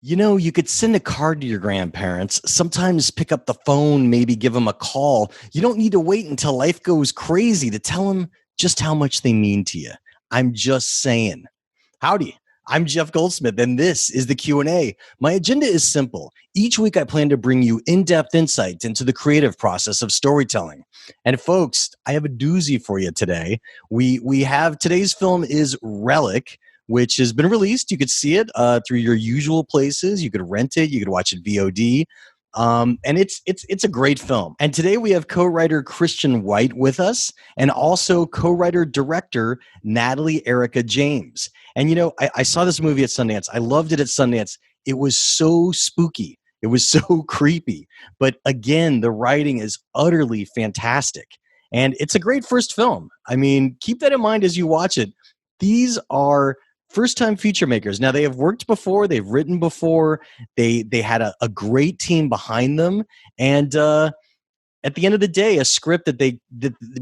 You know, you could send a card to your grandparents, sometimes pick up the phone, maybe give them a call. You don't need to wait until life goes crazy to tell them just how much they mean to you. I'm just saying. Howdy. I'm Jeff Goldsmith, and this is the Q&A. My agenda is simple. Each week, I plan to bring you in-depth insights into the creative process of storytelling. And folks, I have a doozy for you today. We have today's film is Relic, which has been released. You could see it through your usual places. You could rent it. You could watch it VOD. And it's a great film. And today we have co-writer Christian White with us, and also co-writer director Natalie Erika James. And you know, I saw this movie at Sundance. I loved it at Sundance. It was so spooky. It was so creepy. But again, the writing is utterly fantastic. And it's a great first film. I mean, keep that in mind as you watch it. These are first-time feature makers. Now, they have worked before. They've written before. They had a great team behind them. And at the end of the day, a script that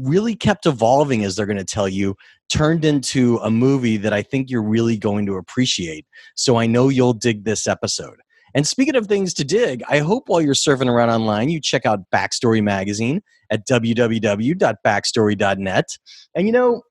really kept evolving, as they're going to tell you, turned into a movie that I think you're really going to appreciate. So I know you'll dig this episode. And speaking of things to dig, I hope while you're surfing around online, you check out Backstory Magazine at www.backstory.net. And you know,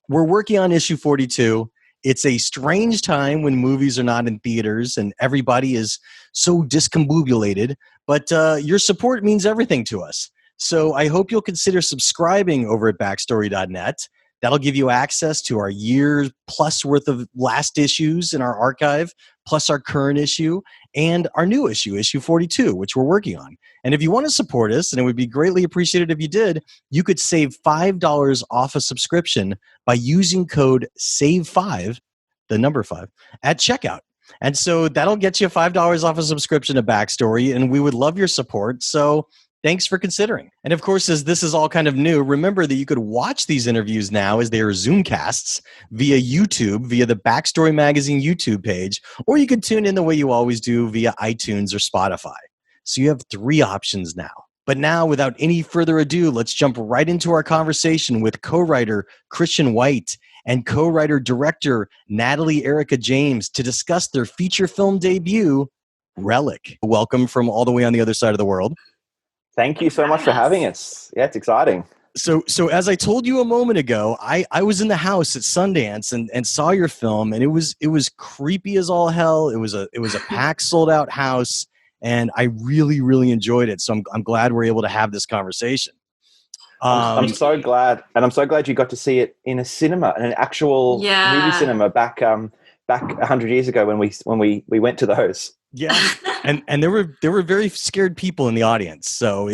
we're working on issue 42. It's a strange time when movies are not in theaters and everybody is so discombobulated, but your support means everything to us. So I hope you'll consider subscribing over at backstory.net. That'll give you access to our year plus worth of last issues in our archive, plus our current issue and our new issue, issue 42, which we're working on. And if you want to support us, and it would be greatly appreciated if you did, you could save $5 off a subscription by using code SAVE5, the number 5, at checkout. And so that'll get you $5 off a subscription to Backstory, and we would love your support. So thanks for considering. And of course, as this is all kind of new, remember that you could watch these interviews now as they are Zoomcasts via YouTube, via the Backstory Magazine YouTube page, or you could tune in the way you always do via iTunes or Spotify. So you have 3 options now. But now, without any further ado, let's jump right into our conversation with co-writer Christian White and co-writer-director Natalie Erika James to discuss their feature film debut, Relic. Welcome from all the way on the other side of the world. Thank you so much for having us. Yeah, it's exciting. So as I told you a moment ago, I was in the house at Sundance and saw your film, and it was creepy as all hell. It was a packed, sold out house, and I really, really enjoyed it. So I'm glad we're able to have this conversation. I'm so glad, and I'm so glad you got to see it in a cinema, in an actual movie cinema back 100 years ago when we went to those. Yeah, and there were very scared people in the audience. So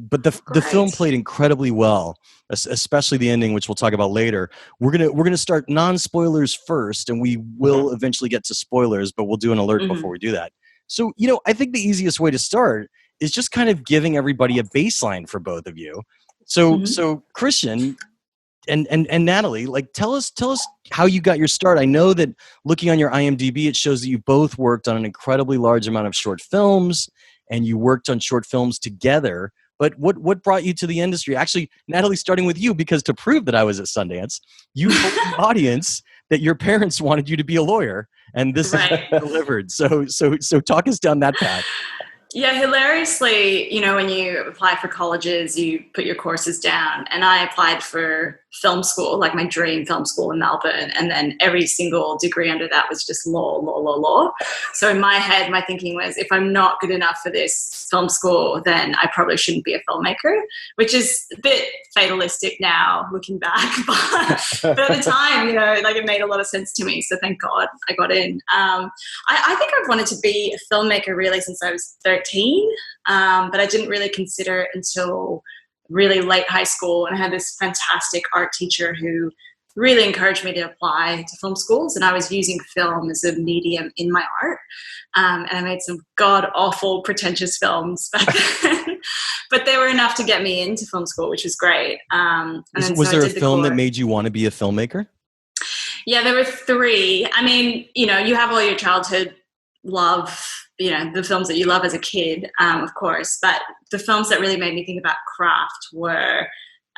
but the film played incredibly well, especially the ending, which we'll talk about later. We're gonna start non-spoilers first, and we will eventually get to spoilers, but we'll do an alert before we do that. So you know, I think the easiest way to start is just kind of giving everybody a baseline for both of you. So Christian and Natalie, like tell us how you got your start. I know that looking on your IMDb, it shows that you both worked on an incredibly large amount of short films, and you worked on short films together. But what brought you to the industry? Actually, Natalie, starting with you, because to prove that I was at Sundance, you told the audience that your parents wanted you to be a lawyer, and this is delivered. So talk us down that path. Yeah, hilariously, you know, when you apply for colleges, you put your courses down, and I applied for film school, like my dream film school in Melbourne, and then every single degree under that was just law. So in my head, my thinking was, if I'm not good enough for this film school, then I probably shouldn't be a filmmaker, which is a bit fatalistic now looking back, but at the time, you know, like it made a lot of sense to me, so thank God I got in. I think I've wanted to be a filmmaker really since I was 13, but I didn't really consider it until really late high school, and I had this fantastic art teacher who really encouraged me to apply to film schools, and I was using film as a medium in my art, and I made some god-awful pretentious films back then, but they were enough to get me into film school, which was great. Was there a film that made you want to be a filmmaker? Yeah, there were 3. I mean, you know, you have all your childhood love, you know, the films that you love as a kid, of course, but the films that really made me think about craft were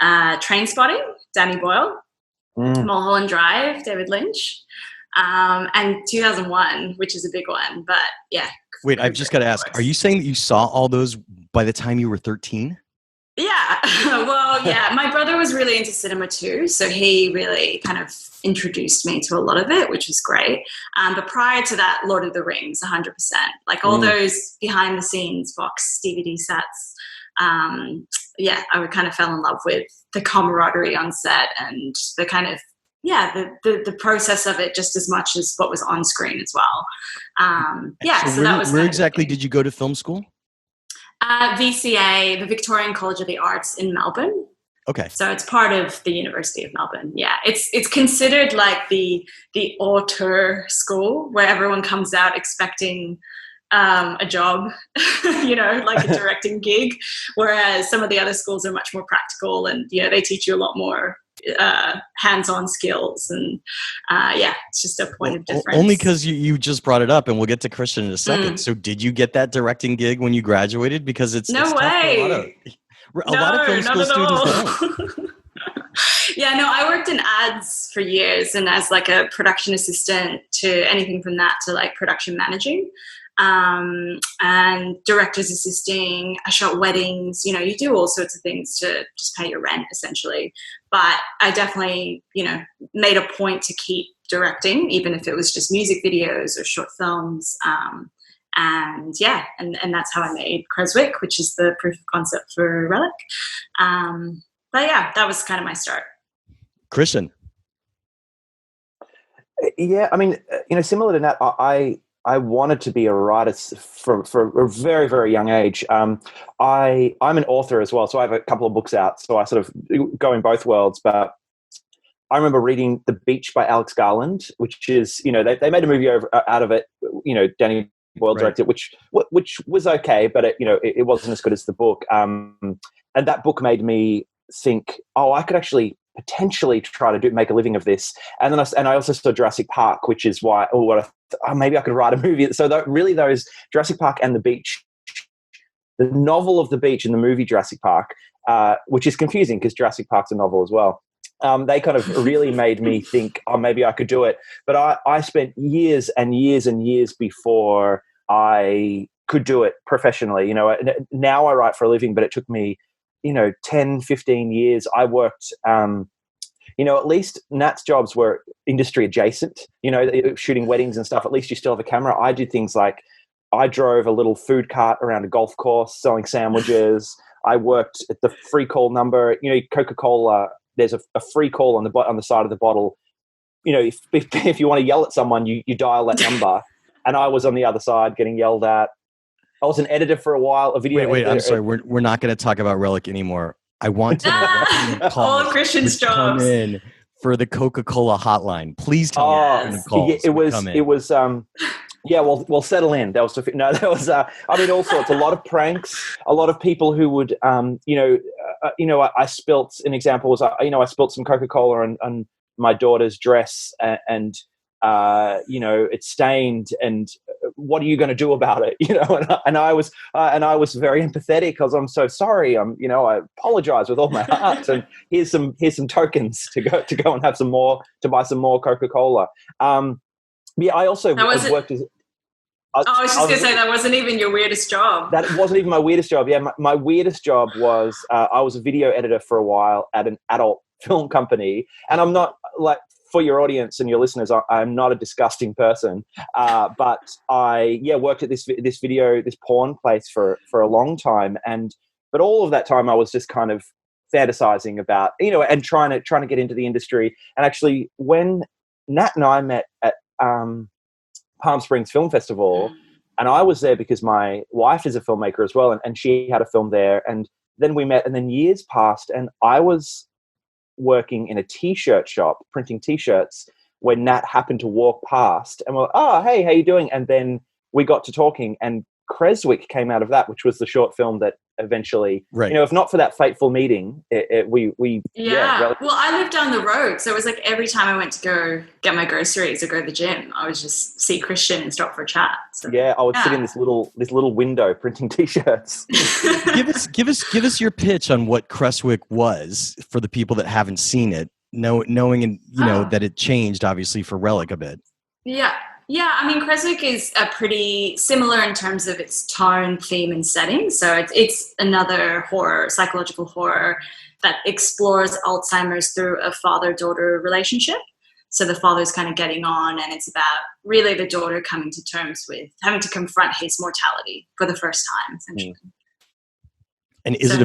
Trainspotting, Danny Boyle, Mulholland Drive, David Lynch, and 2001, which is a big one. But yeah. Wait, I've just got to ask, are you saying that you saw all those by the time you were 13? Yeah. Well, yeah, my brother was really into cinema too. So he really kind of introduced me to a lot of it, which was great. But prior to that, Lord of the Rings, 100%. Like all those behind the scenes box DVD sets. Yeah, I would kind of fell in love with the camaraderie on set and the kind of, the process of it just as much as what was on screen as well. So that was where exactly did you go to film school? VCA, the Victorian College of the Arts in Melbourne. Okay. So it's part of the University of Melbourne. Yeah, it's considered like the auteur school where everyone comes out expecting a job, like a directing gig, whereas some of the other schools are much more practical and they teach you a lot more hands-on skills, and it's just a point of difference. Only because you just brought it up, and we'll get to Christian in a second. So did you get that directing gig when you graduated? Because it's no it's way. A lot of film school students don't. Yeah, no, I worked in ads for years, and as like a production assistant to anything from that to like production managing. And directors assisting. I shot weddings, you do all sorts of things to just pay your rent essentially. But I definitely, made a point to keep directing, even if it was just music videos or short films. And that's how I made Creswick, which is the proof of concept for Relic. But yeah, that was kind of my start. Christian. Yeah, I mean, similar to Nat, I wanted to be a writer for a very, very young age. I'm an author as well, so I have a couple of books out. So I sort of go in both worlds. But I remember reading The Beach by Alex Garland, which is, they made a movie out of it. Danny Boyle directed, which was okay, but it wasn't as good as the book. And that book made me think, I could actually potentially try to make a living of this. And then I also saw Jurassic Park, which is why maybe I could write a movie. So really those Jurassic Park and The Beach, the novel of The Beach and the movie Jurassic Park, which is confusing because Jurassic Park's a novel as well. They kind of really made me think, maybe I could do it. But I spent years and years and years before I could do it professionally. Now I write for a living, but it took me 10, 15 years. I worked, at least Nat's jobs were industry adjacent, shooting weddings and stuff. At least you still have a camera. I did things like I drove a little food cart around a golf course selling sandwiches. I worked at the free call number, Coca-Cola, there's a free call on the side of the bottle. If you want to yell at someone, you dial that number. And I was on the other side getting yelled at. I was an editor for a while, a video Wait, editor. I'm sorry. We're not going to talk about Relic anymore. I want to all Christian's jobs come in for the Coca-Cola hotline. Please tell me. It was we'll settle in. There was all sorts, a lot of pranks, a lot of people who would I spilt, an example was I spilt some Coca-Cola on my daughter's dress and it's stained, and what are you going to do about it? And I was very empathetic because I'm so sorry. I apologize with all my heart, and here's some tokens to go and have some more, to buy some more Coca-Cola. I also worked as. I was just going to say that wasn't even your weirdest job. That wasn't even my weirdest job. Yeah, my weirdest job was I was a video editor for a while at an adult film company, and I'm not like. For your audience and your listeners, I'm not a disgusting person, but I worked at this porn place for a long time, but all of that time I was just kind of fantasizing about and trying to get into the industry. And actually, when Nat and I met at Palm Springs Film Festival, and I was there because my wife is a filmmaker as well, and she had a film there, and then we met, and then years passed, and I was working in a t-shirt shop printing t-shirts when Nat happened to walk past, and we're like, oh, hey, how you doing? And then we got to talking, and Creswick came out of that, which was the short film that eventually, if not for that fateful meeting, we well, I lived down the road, so it was like every time I went to go get my groceries or go to the gym, I would just see Christian and stop for a chat. So, I would sit in this little window printing t-shirts. give us your pitch on what Creswick was for the people that haven't seen it, knowing that it changed obviously for Relic a bit. Yeah. Yeah, I mean, Creswick is a pretty similar in terms of its tone, theme, and setting. So it's another horror, psychological horror that explores Alzheimer's through a father-daughter relationship. So the father's kind of getting on, and it's about really the daughter coming to terms with having to confront his mortality for the first time, essentially. And is it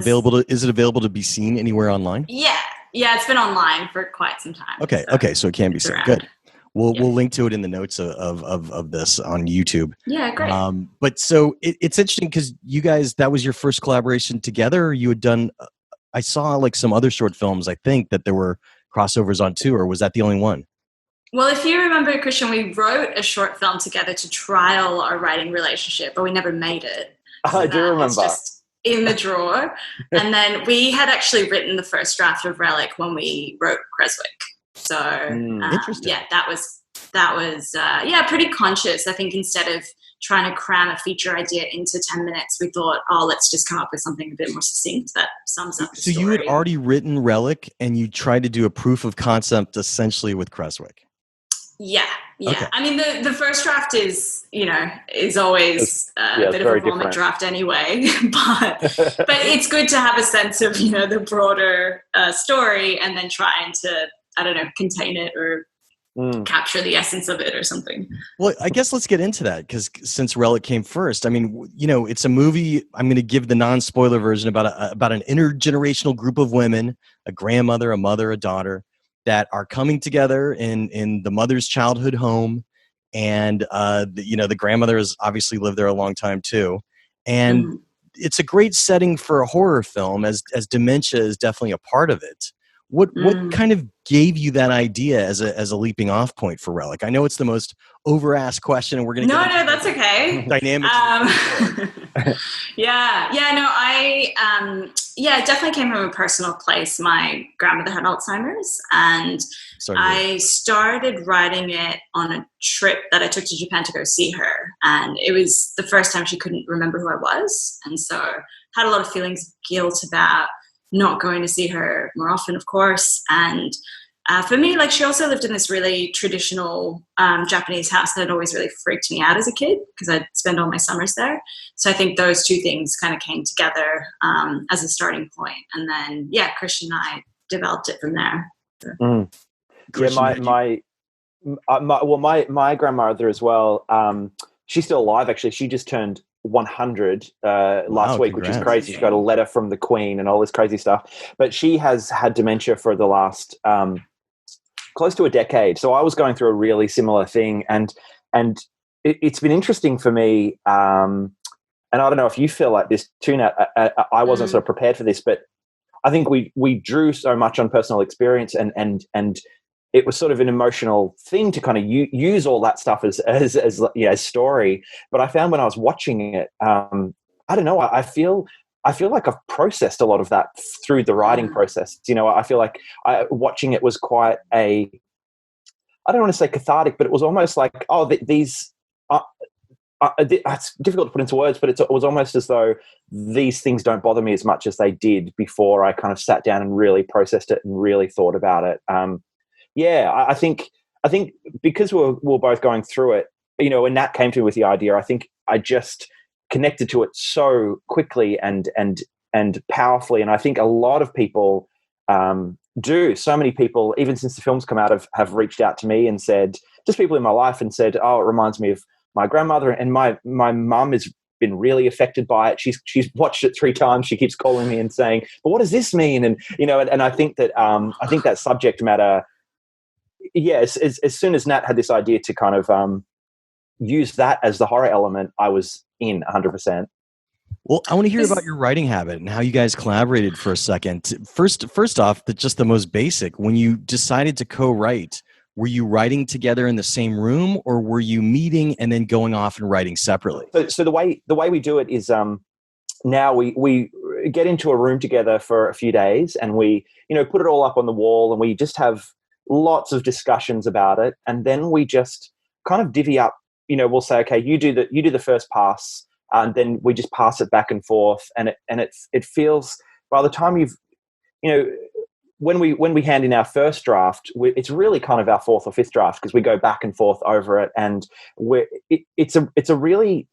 available to be seen anywhere online? Yeah. Yeah, it's been online for quite some time. Okay, so it can be seen. Around. Good. We'll link to it in the notes of this on YouTube. Yeah, great. But so it's interesting because you guys, that was your first collaboration together. Or you had done, I saw like some other short films, I think, that there were crossovers on too, or was that the only one? Well, if you remember, Christian, we wrote a short film together to trial our writing relationship, but we never made it. So I do remember. It's just in the drawer. And then we had actually written the first draft of Relic when we wrote Creswick. So interesting. Yeah, that was pretty conscious. I think instead of trying to cram a feature idea into 10 minutes, we thought, let's just come up with something a bit more succinct that sums up the story. So you had already written Relic and you tried to do a proof of concept essentially with Creswick. Yeah. Okay. I mean, the first draft is always a bit of a vomit draft anyway, but it's good to have a sense of, the broader story and then trying to, I don't know, contain it or capture the essence of it or something. Well, I guess let's get into that because since Relic came first, I mean, it's a movie. I'm going to give the non-spoiler version about an intergenerational group of women, a grandmother, a mother, a daughter, that are coming together in the mother's childhood home. And, the grandmother has obviously lived there a long time too. And it's a great setting for a horror film as dementia is definitely a part of it. What kind of gave you that idea as a leaping off point for Relic? I know it's the most over-asked question, and we're going to No, that's okay. Dynamics. It definitely came from a personal place. My grandmother had Alzheimer's, and I started writing it on a trip that I took to Japan to go see her, and it was the first time she couldn't remember who I was, and so had a lot of feelings of guilt about not going to see her more often, of course. And for me, like, she also lived in this really traditional Japanese house that had always really freaked me out as a kid because I'd spend all my summers there. So I think those two things kind of came together as a starting point. And then, Christian and I developed it from there. My grandmother as well, she's still alive, actually. She just turned 100 last week, which is crazy. She got a letter from the Queen and all this crazy stuff. But she has had dementia for the last close to a decade. So I was going through a really similar thing, and it's been interesting for me. And I don't know if you feel like this too, Nat. I wasn't sort of prepared for this, but I think we drew so much on personal experience, and it was sort of an emotional thing to kind of use all that stuff as story. But I found when I was watching it, I don't know, I feel like I've processed a lot of that through the writing process. I feel like watching it was quite I don't want to say cathartic, but it was almost like, these it's difficult to put into words, but it was almost as though these things don't bother me as much as they did before I kind of sat down and really processed it and really thought about it. I think because we're both going through it, when Nat came to me with the idea, I think I just connected to it so quickly and powerfully. And I think a lot of people do. So many people, even since the film's come out, have reached out to me and said, just people in my life, and said, "Oh, it reminds me of my grandmother." And my mum has been really affected by it. She's watched it 3 times. She keeps calling me and saying, "But what does this mean?" And and I think that subject matter. Yeah, as soon as Nat had this idea to kind of use that as the horror element, I was in 100%. Well, I want to hear about your writing habit and how you guys collaborated for a second. First off, the most basic. When you decided to co-write, were you writing together in the same room, or were you meeting and then going off and writing separately? So the way we do it is now we get into a room together for a few days, and we put it all up on the wall, and we just have lots of discussions about it, and then we just kind of divvy up. We'll say, okay, you do the first pass, and then we just pass it back and forth, and it feels, by the time when we hand in our first draft, it's really kind of our fourth or fifth draft because we go back and forth over it, and it's a really,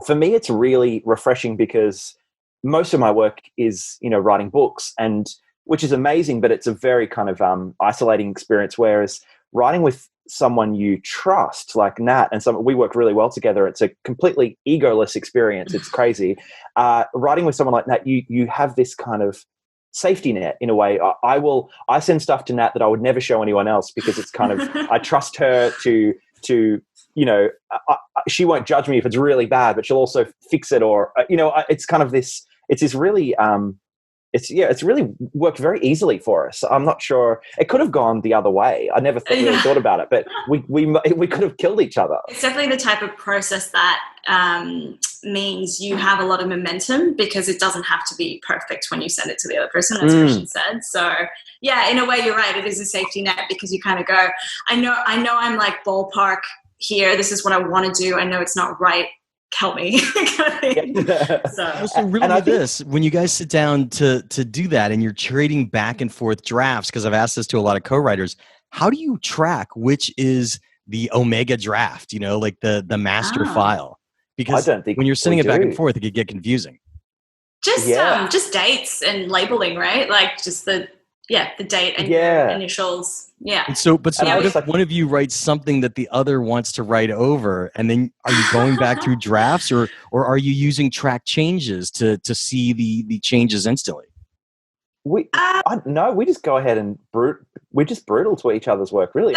for me, it's really refreshing because most of my work is, you know, writing books, and which is amazing, but it's a very kind of isolating experience. Whereas writing with someone you trust, like Nat, and we work really well together. It's a completely egoless experience. It's crazy. Writing with someone like Nat, you have this kind of safety net in a way. I send stuff to Nat that I would never show anyone else because it's kind of, I trust her to you know, she won't judge me if it's really bad, but she'll also fix it, or you know, it's kind of this. It's this really. It's really worked very easily for us. I'm not sure, it could have gone the other way. I never really thought about it, but we could have killed each other. It's definitely the type of process that means you have a lot of momentum because it doesn't have to be perfect when you send it to the other person, as Christian said. So yeah, in a way, you're right. It is a safety net because you kind of go, I know I'm like ballpark here. This is what I want to do. I know it's not right. Help me. So really with this, when you guys sit down to do that and you're trading back and forth drafts, because I've asked this to a lot of co-writers, how do you track which is the Omega draft, you know, like the master file? Because when you're sending it back and forth, it could get confusing. Just dates and labeling, right? Like just the date and your initials. Yeah. And so what if one of you writes something that the other wants to write over, and then are you going back through drafts, or are you using track changes to see the changes instantly? No, we just go ahead and we're just brutal to each other's work, really.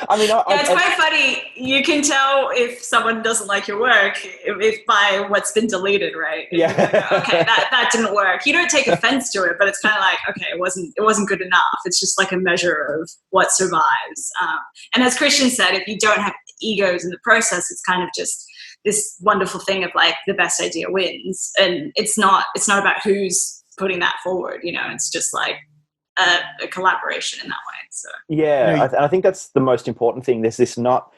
I mean, it's quite funny. You can tell if someone doesn't like your work if by what's been deleted, right? Yeah. Okay, that didn't work. You don't take offense to it, but it's kind of like, okay, it wasn't good enough. It's just like a measure of what survives. And as Christian said, if you don't have egos in the process, it's kind of just this wonderful thing of like the best idea wins, and it's not about who's putting that forward. You know, it's just like a collaboration in that way. So I think that's the most important thing. There's not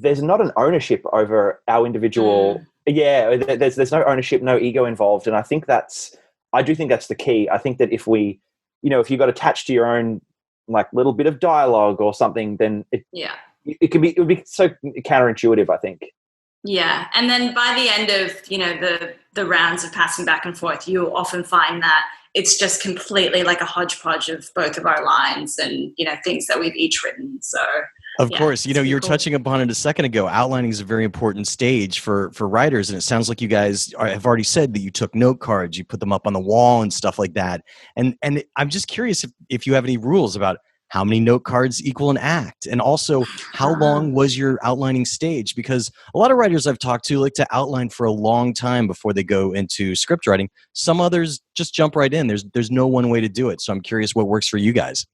an ownership over our individual. There's no ownership, no ego involved, and I do think that's the key. I think that if you got attached to your own like little bit of dialogue or something, then it would be so counterintuitive, I think. Yeah, and then by the end of the rounds of passing back and forth, you'll often find that it's just completely like a hodgepodge of both of our lines and, things that we've each written. So, of course, you were touching upon it a second ago. Outlining is a very important stage for writers. And it sounds like you guys have already said that you took note cards, you put them up on the wall and stuff like that. And I'm just curious if you have any rules about how many note cards equal an act, and also how long was your outlining stage? Because a lot of writers I've talked to like to outline for a long time before they go into script writing. Some others just jump right in. There's no one way to do it. So I'm curious what works for you guys.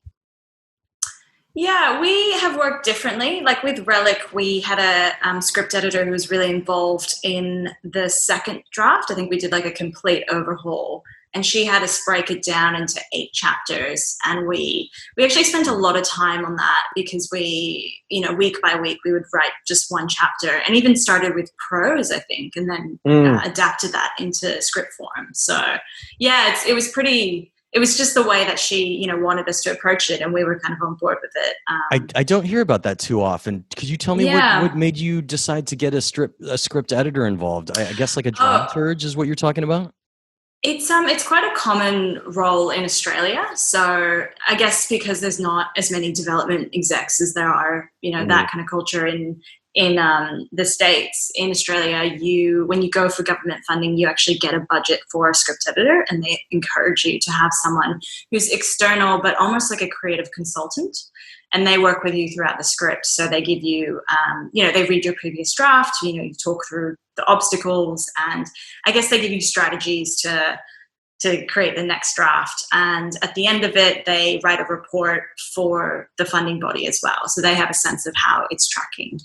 Yeah, we have worked differently. Like with Relic, we had a script editor who was really involved in the second draft. I think we did like a complete overhaul. And she had us break it down into 8 chapters. And we actually spent a lot of time on that because we, week by week, we would write just one chapter, and even started with prose, I think, and then adapted that into script form. So yeah, it was just the way that she, wanted us to approach it, and we were kind of on board with it. I don't hear about that too often. Could you tell me what made you decide to get a script editor involved? I guess like a dramaturge is what you're talking about? It's quite a common role in Australia. So I guess because there's not as many development execs as there are, that kind of culture in the States. In Australia, when you go for government funding, you actually get a budget for a script editor, and they encourage you to have someone who's external, but almost like a creative consultant. And they work with you throughout the script. So they give you, they read your previous draft, you talk through the obstacles, and I guess they give you strategies to create the next draft. And at the end of it, they write a report for the funding body as well. So they have a sense of how it's tracking.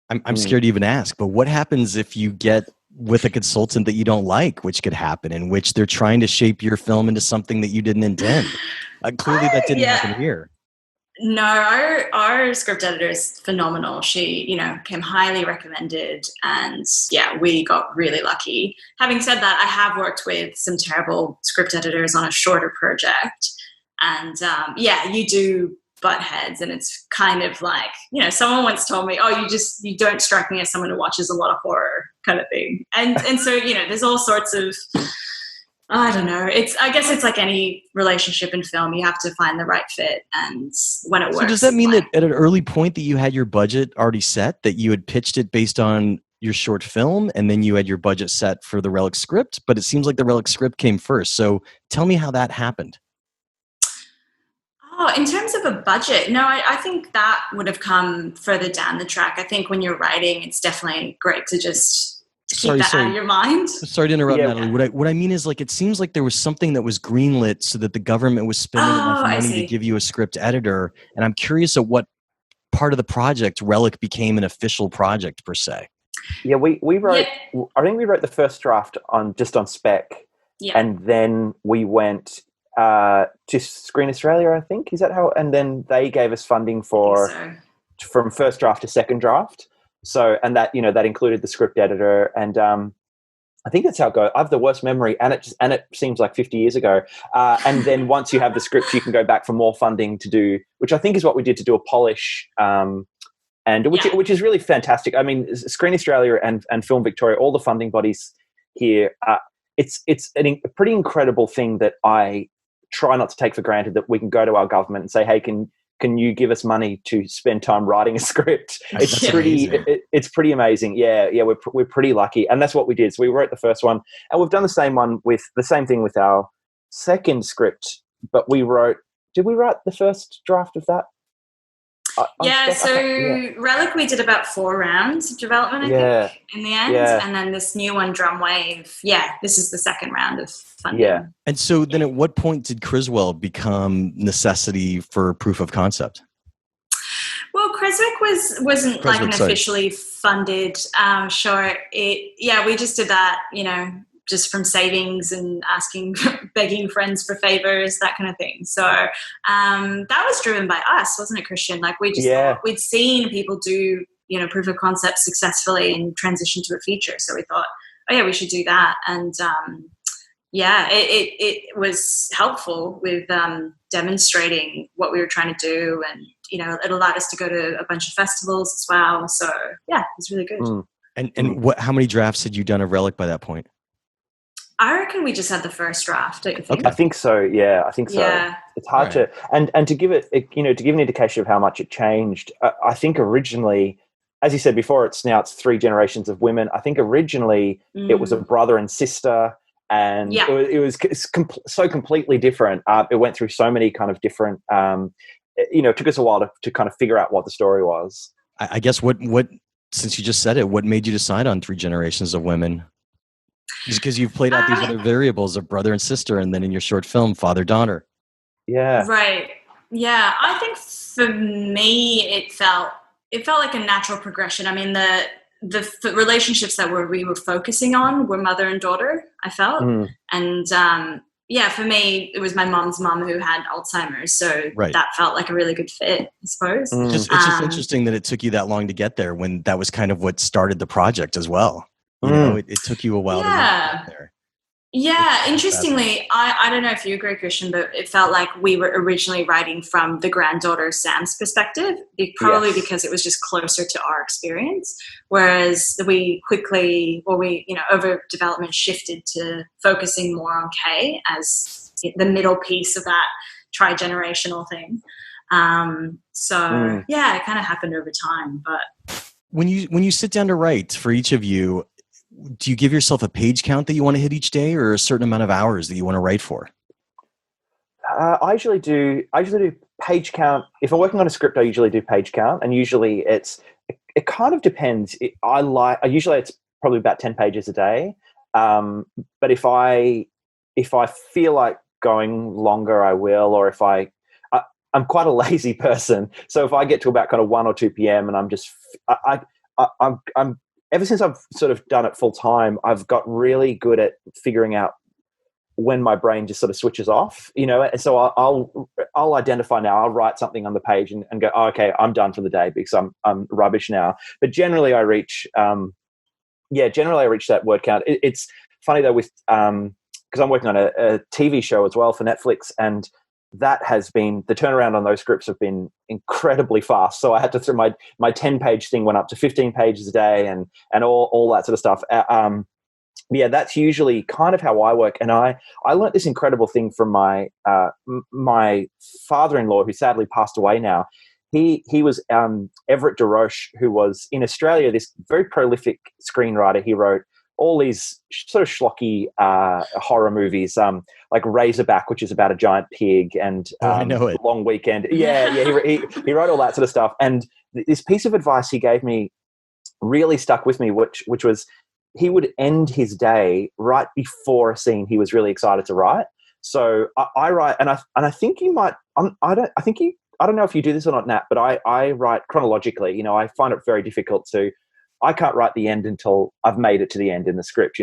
I'm scared to even ask, but what happens if you get with a consultant that you don't like, which could happen, in which they're trying to shape your film into something that you didn't intend? Clearly that didn't happen here. No, our script editor is phenomenal. She, came highly recommended, and we got really lucky. Having said that, I have worked with some terrible script editors on a shorter project. And yeah, you do butt heads, and it's kind of like, you know, someone once told me, oh, you don't strike me as someone who watches a lot of horror kind of thing. And so, you know, there's all sorts of, I don't know. I guess it's like any relationship in film. You have to find the right fit, and when it works. So does that mean that at an early point that you had your budget already set, that you had pitched it based on your short film, and then you had your budget set for the Relic script? But it seems like the Relic script came first. So tell me how that happened. Oh, in terms of a budget, no, I think that would have come further down the track. I think when you're writing, it's definitely great to just keep that out of your mind. Sorry to interrupt, Natalie. What I mean is, like, it seems like there was something that was greenlit so that the government was spending enough money to give you a script editor. And I'm curious at what part of the project Relic became an official project per se. Yeah, we wrote. Yeah. I think we wrote the first draft on spec, and then we went to Screen Australia, I think. Is that how? And then they gave us funding from first draft to second draft. So, and that, you know, that included the script editor, and I think that's how it goes. I have the worst memory, and it seems like 50 years ago. And then once you have the script, you can go back for more funding to do, which I think is what we did, to do a polish, which is really fantastic. I mean, Screen Australia and Film Victoria, all the funding bodies here, it's a pretty incredible thing that I try not to take for granted, that we can go to our government and say, hey, can you give us money to spend time writing a script? It's pretty amazing. Yeah, we're pretty lucky, and that's what we did. So we wrote the first one, and we've done the same thing with our second script. But did we write the first draft of that? Relic, we did about 4 rounds of development, I think, in the end. Yeah. And then this new one, Drum Wave, this is the second round of funding. Yeah. And so then at what point did Creswick become necessity for proof of concept? Well, Creswick wasn't like an officially funded short. We just did that, you know, just from savings and begging friends for favors, that kind of thing. So that was driven by us, wasn't it, Christian? Like we just thought, we'd seen people do, you know, proof of concept successfully and transition to a feature. So we thought, oh yeah, we should do that. And it was helpful with demonstrating what we were trying to do. And, you know, it allowed us to go to a bunch of festivals as well. So yeah, it was really good. Mm. And how many drafts had you done of Relic by that point? I reckon we just had the first draft, don't you think? Okay. I think so. Yeah, I think so. Yeah. It's hard to and to give it, you know, to give an indication of how much it changed. I think originally, as you said before, it's 3 generations of women. I think originally it was a brother and sister, and it was so completely different. It went through so many kind of different. You know, it took us a while to kind of figure out what the story was. I guess what since you just said it, what made you decide on 3 generations of women? Just because you've played out these other variables of brother and sister, and then in your short film, father-daughter. Yeah. Right. Yeah. I think for me, it felt like a natural progression. I mean, the relationships that we were focusing on were mother and daughter, I felt. And for me, it was my mom's mom who had Alzheimer's. So that felt like a really good fit, I suppose. It's just interesting that it took you that long to get there, when that was kind of what started the project as well. You know, it took you a while to get there. Yeah, interestingly, I don't know if you agree, Christian, but it felt like we were originally writing from the granddaughter Sam's perspective, probably because it was just closer to our experience. Whereas we quickly, over development, shifted to focusing more on Kay as the middle piece of that tri-generational thing. It kind of happened over time. But when you sit down to write for each of you, do you give yourself a page count that you want to hit each day, or a certain amount of hours that you want to write for? I usually do page count. If I'm working on a script, I usually do page count, and usually it kind of depends. Usually it's probably about 10 pages a day. But if I feel like going longer, I will. Or if I'm quite a lazy person, so if I get to about kind of 1 or 2 p.m. and I'm just I'm ever since I've sort of done it full time, I've got really good at figuring out when my brain just sort of switches off, you know. And so I'll identify now. I'll write something on the page and go, oh, okay, I'm done for the day because I'm rubbish now. But generally, I reach that word count. It's funny though, with because I'm working on a TV show as well for Netflix, and that has been, the turnaround on those scripts have been incredibly fast. So I had to throw my 10-page thing went up to 15 pages a day and all that sort of stuff. Yeah, that's usually kind of how I work. And I learned this incredible thing from my my father-in-law, who sadly passed away now. He was Everett DeRoche, who was in Australia this very prolific screenwriter. He wrote all these sort of schlocky horror movies, like Razorback, which is about a giant pig, and I know it. Long Weekend. Yeah, he wrote all that sort of stuff. And this piece of advice he gave me really stuck with me, which was he would end his day right before a scene he was really excited to write. So I write, and I think you might. I don't know if you do this or not, Nat, but I write chronologically. I find it very difficult to. I can't write the end until I've made it to the end in the script.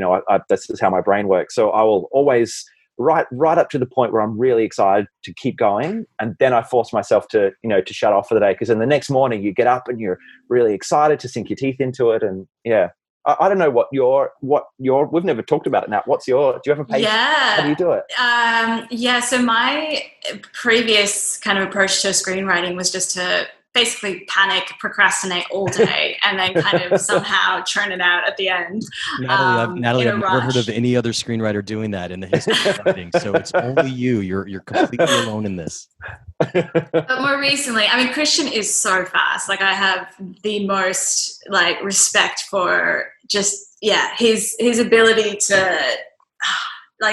That's just how my brain works. So I will always write right up to the point where I'm really excited to keep going, and then I force myself to to shut off for the day, because then the next morning you get up and you're really excited to sink your teeth into it. And yeah, I don't know what your we've never talked about it, Nat. Do you have a pace? Yeah. How do you do it? So my previous kind of approach to screenwriting was just to basically panic, procrastinate all day, and then kind of somehow churn it out at the end. Natalie, I've never heard of any other screenwriter doing that in the history of writing. So it's only you. You're completely alone in this. But more recently, I mean, Christian is so fast. Like, I have the most respect for just his ability to.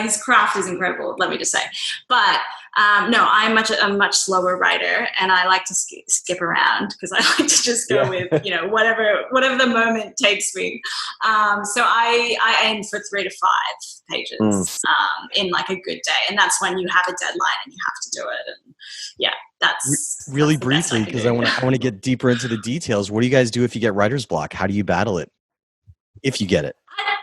His craft is incredible, let me just say. But no, I'm a much slower writer, and I like to skip around because I like to just go with whatever the moment takes me. So I aim for 3 to 5 pages in a good day, and that's when you have a deadline and you have to do it. And yeah, that's really that's briefly, because I want to get deeper into the details. What do you guys do if you get writer's block? How do you battle it, if you get it? I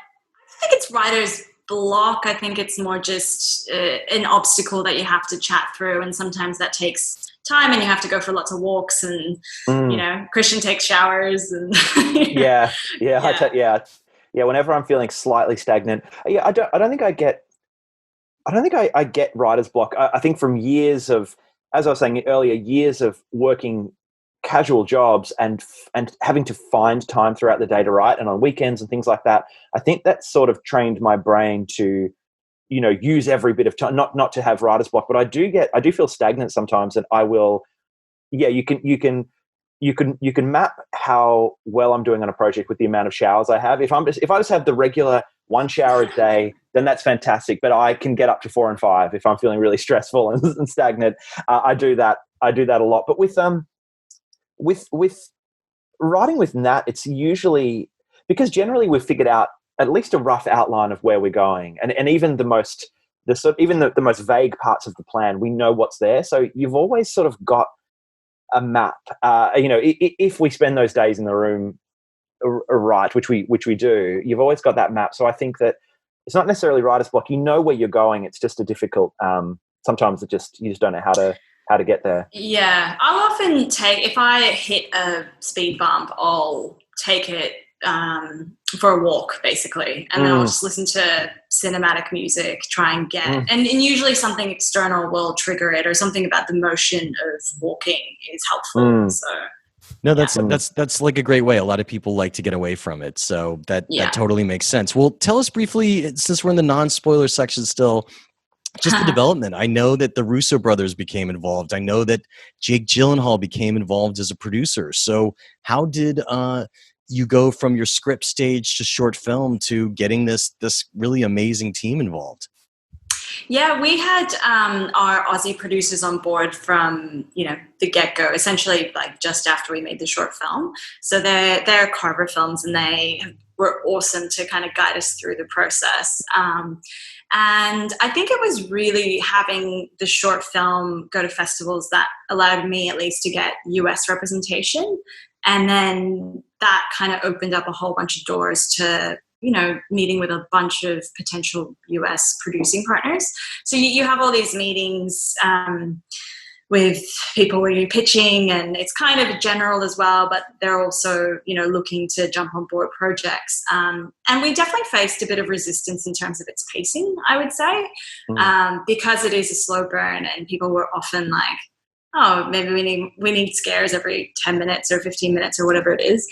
think it's writer's block. I think it's more just an obstacle that you have to chat through, and sometimes that takes time, and you have to go for lots of walks, and Christian takes showers, and yeah. Whenever I'm feeling slightly stagnant, I don't think I get writer's block. I think from years of, as I was saying earlier, years of working casual jobs and having to find time throughout the day to write, and on weekends and things like that. I think that sort of trained my brain to, use every bit of time, not to have writer's block. But I do feel stagnant sometimes, and I will. Yeah, you can map how well I'm doing on a project with the amount of showers I have. If I just have the regular 1 shower a day, then that's fantastic. But I can get up to 4 and 5 if I'm feeling really stressful and stagnant. I do that a lot. But with writing with Nat, it's usually because generally we've figured out at least a rough outline of where we're going, and even the most vague parts of the plan, we know what's there. So you've always sort of got a map. If we spend those days in the room, right, which we do, you've always got that map. So I think that it's not necessarily writer's block. You know where you're going. It's just a difficult. Sometimes you just don't know how to get there. Yeah, I'll often if I hit a speed bump, I'll take it for a walk, basically, and then I'll just listen to cinematic music, try and get, and usually something external will trigger it, or something about the motion of walking is helpful. So. No, that's like a great way. A lot of people like to get away from it, so that totally makes sense. Well, tell us briefly, since we're in the non-spoiler section still. Just the development. I know that the Russo brothers became involved. I know that Jake Gyllenhaal became involved as a producer. So how did you go from your script stage to short film to getting this really amazing team involved? Yeah, we had our Aussie producers on board from the get-go, essentially just after we made the short film. So they're Carver Films, and they were awesome to kind of guide us through the process. And I think it was really having the short film go to festivals that allowed me at least to get US representation. And then that kind of opened up a whole bunch of doors to, meeting with a bunch of potential US producing partners. So you have all these meetings with people where you're pitching, and it's kind of general as well, but they're also, looking to jump on board projects. And we definitely faced a bit of resistance in terms of its pacing, I would say, because it is a slow burn, and people were often like, oh, maybe we need scares every 10 minutes or 15 minutes or whatever it is.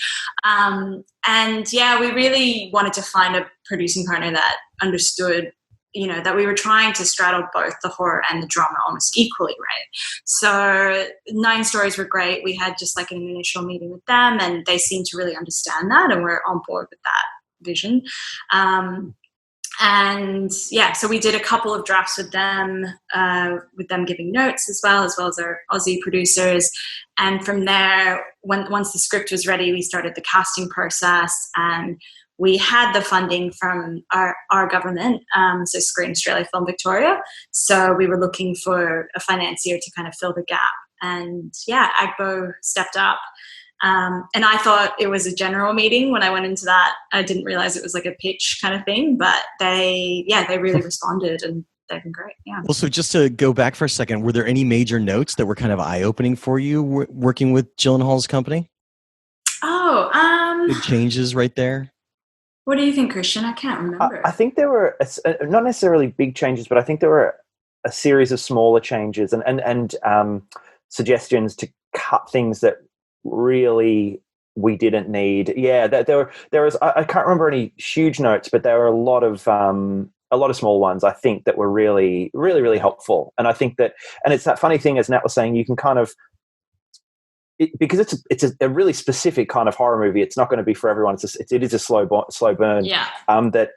And yeah, we really wanted to find a producing partner that understood, that we were trying to straddle both the horror and the drama almost equally, right? So 9 Stories were great. We had just like an initial meeting with them, and they seemed to really understand that, and we're on board with that vision. And yeah, so we did a couple of drafts with them giving notes as well as our Aussie producers. And from there, once the script was ready, we started the casting process, and we had the funding from our government, so Screen Australia Film Victoria. So we were looking for a financier to kind of fill the gap. And yeah, AGBO stepped up. And I thought it was a general meeting when I went into that. I didn't realize it was like a pitch kind of thing, but they really responded, and they've been great. Yeah. Well, so just to go back for a second, were there any major notes that were kind of eye-opening for you working with Gyllenhaal's company? Big changes right there. What do you think, Christian? I can't remember. I think there were not necessarily big changes, but I think there were a series of smaller changes and suggestions to cut things that really we didn't need. Yeah, there was. I can't remember any huge notes, but there were a lot of small ones, I think, that were really, really, really helpful. And I think that, and it's that funny thing, as Nat was saying, you can kind of, because it's a really specific kind of horror movie. It's not going to be for everyone. It is a slow burn. Yeah. That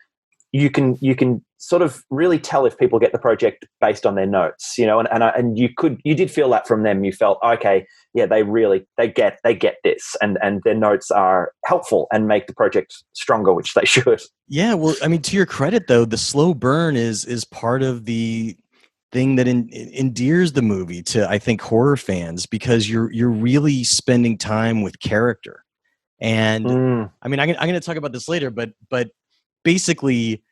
you can sort of really tell if people get the project based on their notes, and you did feel that from them. You felt, okay, yeah, they get this, and their notes are helpful and make the project stronger, which they should. Yeah. Well, I mean, to your credit though, the slow burn is part of the thing that endears the movie to, I think, horror fans, because you're really spending time with character. And I mean, I'm going to talk about this later, but basically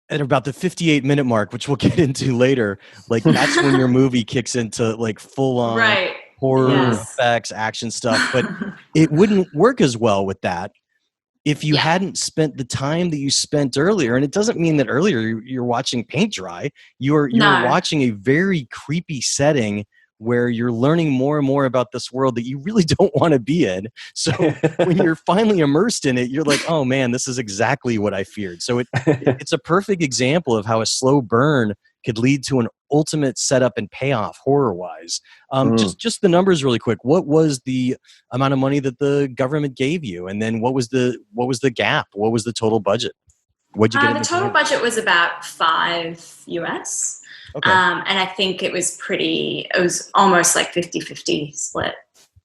at about the 58-minute mark, which we'll get into later, like that's when your movie kicks into like full on horror effects, action stuff. But it wouldn't work as well with that if you hadn't spent the time that you spent earlier. And it doesn't mean that earlier you're watching paint dry. You're watching a very creepy setting where you're learning more and more about this world that you really don't want to be in. So when you're finally immersed in it, you're like, oh man, this is exactly what I feared. So it's a perfect example of how a slow burn could lead to an ultimate setup and payoff horror-wise. Just the numbers really quick. What was the amount of money that the government gave you? And then what was the gap? What was the total budget? What'd you get? The total budget was about $5 US. Okay. And I think it was almost like 50-50 split.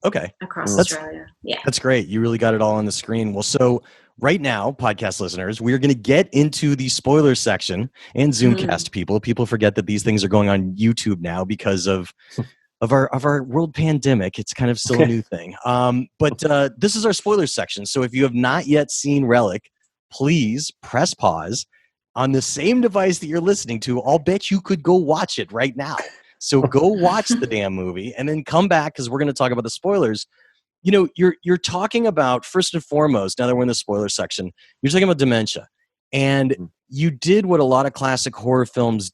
Okay. Across Australia. Yeah. That's great. You really got it all on the screen. Well, so right now, podcast listeners, we're going to get into the spoiler section and Zoomcast people. People forget that these things are going on YouTube now because of our world pandemic. It's kind of still a new thing. But this is our spoiler section. So if you have not yet seen Relic, please press pause on the same device that you're listening to. I'll bet you could go watch it right now. So go watch the damn movie and then come back, because we're going to talk about the spoilers. You're talking about, first and foremost, now that we're in the spoiler section, you're talking about dementia. And you did what a lot of classic horror films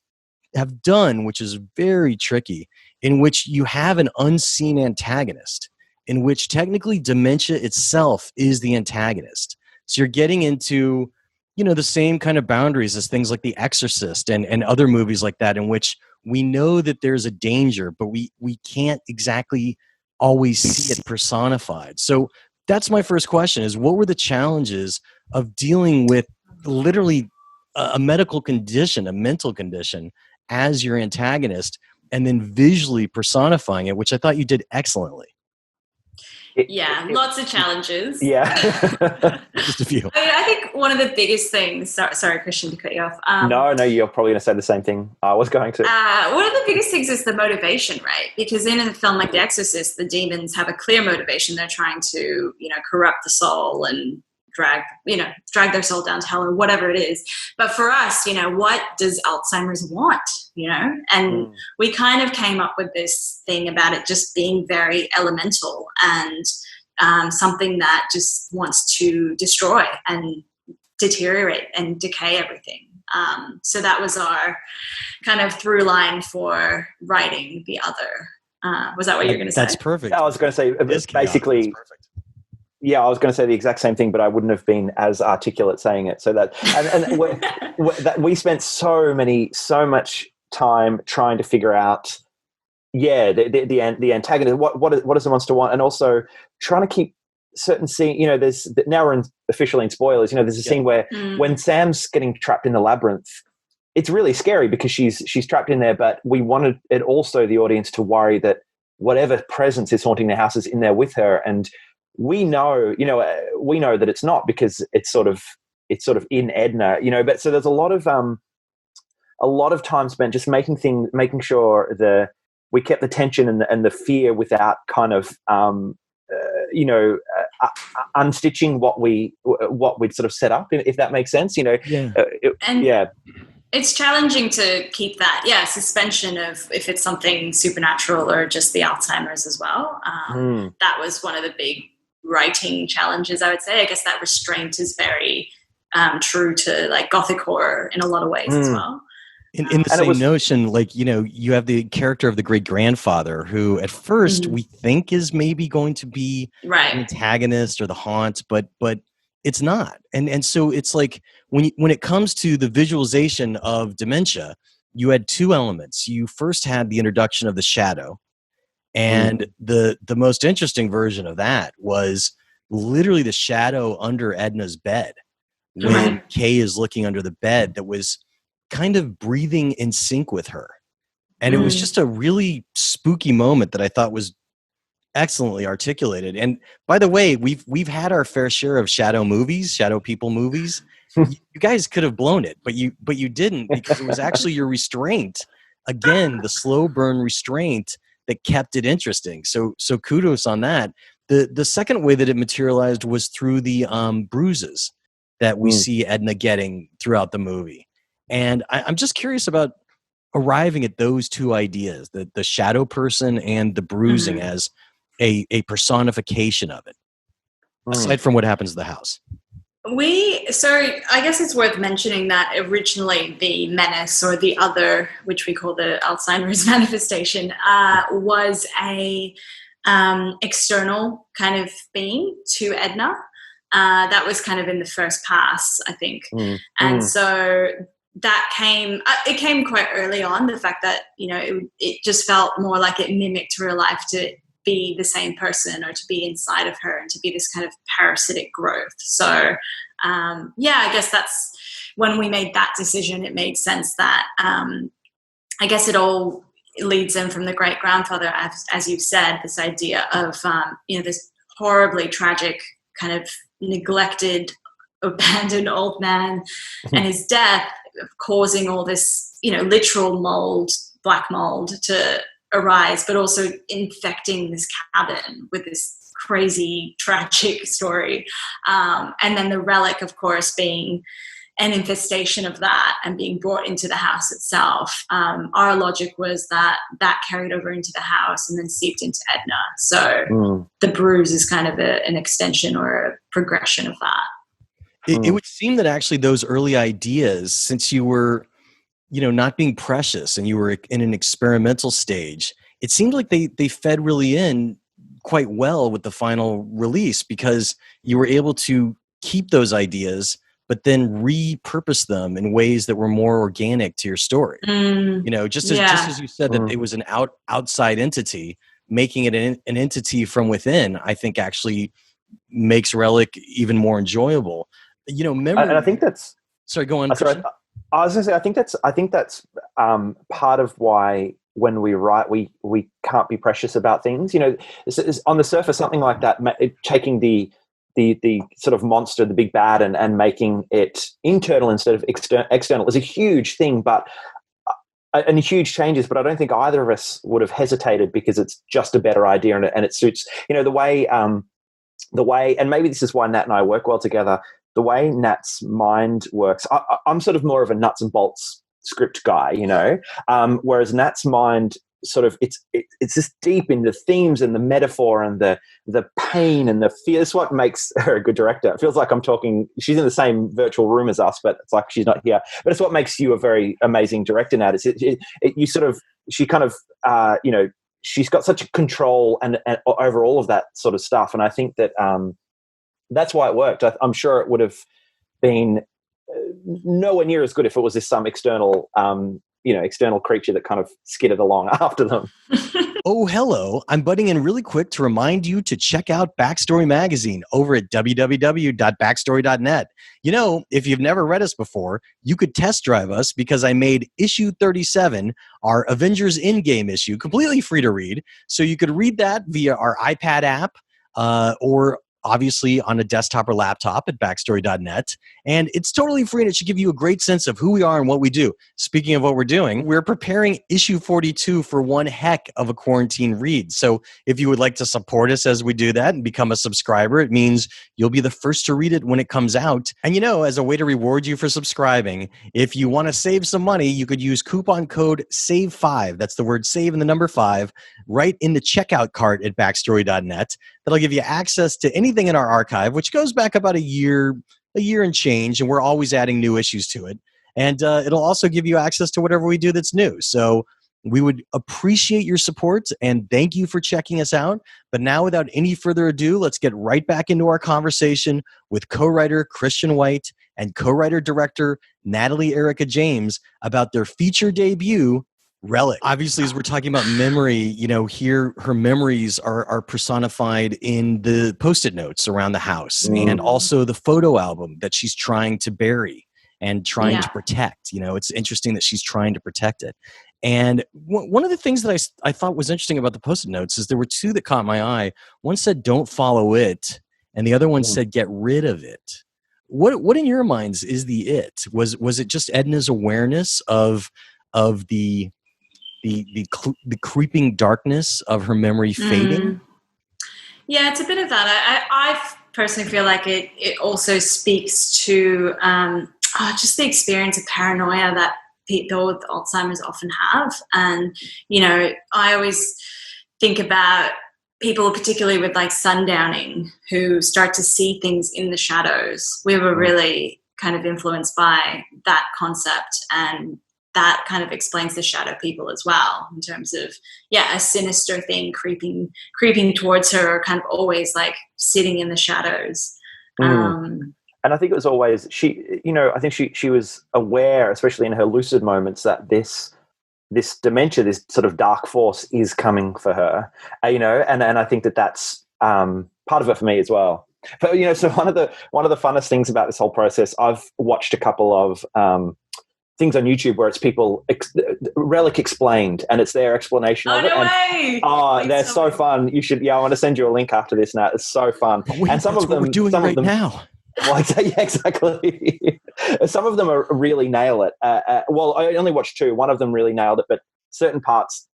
have done, which is very tricky, in which you have an unseen antagonist, in which technically dementia itself is the antagonist. So you're getting into the same kind of boundaries as things like The Exorcist and other movies like that, in which we know that there's a danger, but we can't exactly always see it personified. So that's my first question, is what were the challenges of dealing with literally a medical condition, a mental condition, as your antagonist, and then visually personifying it, which I thought you did excellently. Lots of challenges. Yeah. Just a few. I think one of the biggest things, sorry, Christian, to cut you off. No, you're probably going to say the same thing I was going to. One of the biggest things is the motivation, right? Because in a film like The Exorcist, the demons have a clear motivation. They're trying to, corrupt the soul and drag their soul down to hell or whatever it is. But for us, what does Alzheimer's want? And we kind of came up with this thing about it just being very elemental and something that just wants to destroy and deteriorate and decay everything. So that was our kind of through line for writing the other. Was that what you were going to say? That's perfect. I was going to say basically. Yeah, I was going to say the exact same thing, but I wouldn't have been as articulate saying it. So that we spent so much time trying to figure out, the antagonist. What does the monster want, and also trying to keep certain scene. There's now we're officially in spoilers. There's a scene where when Sam's getting trapped in the labyrinth, it's really scary because she's trapped in there. But we wanted it also the audience to worry that whatever presence is haunting the house is in there with her, and we know that it's not because it's sort of in Edna. But so there's a lot of time spent just making sure we kept the tension and the fear without kind of unstitching what we'd sort of set up, if that makes sense. It's challenging to keep that suspension of if it's something supernatural or just the Alzheimer's as well. That was one of the big writing challenges, I would say. I guess that restraint is very true to like Gothic horror in a lot of ways as well. In the same notion, you have the character of the great grandfather who at first we think is maybe going to be an antagonist or the haunt, but it's not. And so it's like when it comes to the visualization of dementia, you had two elements. You first had the introduction of the shadow. And the most interesting version of that was literally the shadow under Edna's bed when Kay is looking under the bed that was kind of breathing in sync with her. And it was just a really spooky moment that I thought was excellently articulated. And by the way, we've had our fair share of shadow people movies. You guys could have blown it, but you didn't, because it was actually your restraint. Again, the slow burn restraint that kept it interesting. So kudos on that. The second way that it materialized was through the bruises that we see Edna getting throughout the movie. And I'm just curious about arriving at those two ideas, the shadow person and the bruising as a personification of it, aside from what happens to the house. So I guess it's worth mentioning that originally the menace, or the other, which we call the Alzheimer's manifestation, was a external kind of being to Edna. That was kind of in the first pass, I think. And so that came quite early on, the fact that, it just felt more like it mimicked real life to be the same person or to be inside of her and to be this kind of parasitic growth. So, I guess that's when we made that decision, it made sense that I guess it all leads in from the great grandfather, as you've said, this idea of, this horribly tragic kind of neglected, abandoned old man and his death causing all this, literal black mold to arise, but also infecting this cabin with this crazy, tragic story. And then the relic, of course, being an infestation of that and being brought into the house itself. Our logic was that carried over into the house and then seeped into Edna. So the bruise is kind of an extension or a progression of that. It would seem that actually those early ideas, since you were, not being precious and you were in an experimental stage, it seemed like they fed really in quite well with the final release, because you were able to keep those ideas but then repurpose them in ways that were more organic to your story. Just as you said, that it was an outside entity, making it an entity from within, I think actually makes Relic even more enjoyable. Memory. And I think that's. Sorry, go on. Sorry, I was going to say, I think that's part of why when we write, we can't be precious about things. It's on the surface, something like that, taking the sort of monster, the big bad, and making it internal instead of external is a huge thing, and huge changes. But I don't think either of us would have hesitated, because it's just a better idea and it suits. The way the way, and maybe this is why Nat and I work well together, the way Nat's mind works. I'm sort of more of a nuts and bolts script guy, whereas Nat's mind sort of it's just deep in the themes and the metaphor and the pain and the fear. It's what makes her a good director. It feels like I'm talking, she's in the same virtual room as us, but it's like she's not here. But it's what makes you a very amazing director, Nat. She's got such a control and over all of that sort of stuff. And I think that that's why it worked. I'm sure it would have been nowhere near as good if it was just some external creature that kind of skidded along after them. Oh, hello. I'm butting in really quick to remind you to check out Backstory Magazine over at www.backstory.net. If you've never read us before, you could test drive us because I made issue 37, our Avengers Endgame issue, completely free to read. So you could read that via our iPad app or obviously on a desktop or laptop at backstory.net. And it's totally free, and it should give you a great sense of who we are and what we do. Speaking of what we're doing, we're preparing issue 42 for one heck of a quarantine read. So if you would like to support us as we do that and become a subscriber, it means you'll be the first to read it when it comes out. And as a way to reward you for subscribing, if you want to save some money, you could use coupon code SAVE5, that's the word save and the number 5, right in the checkout cart at backstory.net. That'll give you access to anything in our archive, which goes back about a year and change, and we're always adding new issues to it. And it'll also give you access to whatever we do that's new. So we would appreciate your support, and thank you for checking us out. But now, without any further ado, let's get right back into our conversation with co-writer Christian White and co-writer-director Natalie Erika James about their feature debut, Relic. Obviously, as we're talking about memory, here her memories are personified in the Post-it notes around the house and also the photo album that she's trying to bury and trying to protect. It's interesting that she's trying to protect it. And one of the things that I thought was interesting about the Post-it notes is there were two that caught my eye. One said, "Don't follow it," and the other one said, "Get rid of it." What in your minds is the it? Was it just Edna's awareness of the creeping darkness of her memory fading? Yeah, it's a bit of that. I personally feel like it also speaks to just the experience of paranoia that people with Alzheimer's often have. And, I always think about people, particularly with like sundowning, who start to see things in the shadows. We were really kind of influenced by that concept, and that kind of explains the shadow people as well, in terms of, a sinister thing creeping towards her, or kind of always like sitting in the shadows. And I think it was always, I think she was aware, especially in her lucid moments, that this dementia, this sort of dark force is coming for her, and I think that's part of it for me as well. But, so one of the funnest things about this whole process, I've watched a couple of things on YouTube where it's people Relic explained, and it's their explanation of it. No way! They're so fun. You should. I want to send you a link after this, Nat. It's so fun. Wait, and some that's of them what we're doing some right of them, now. Well, exactly. Some of them really nail it. Well, I only watched two. One of them really nailed it, but certain parts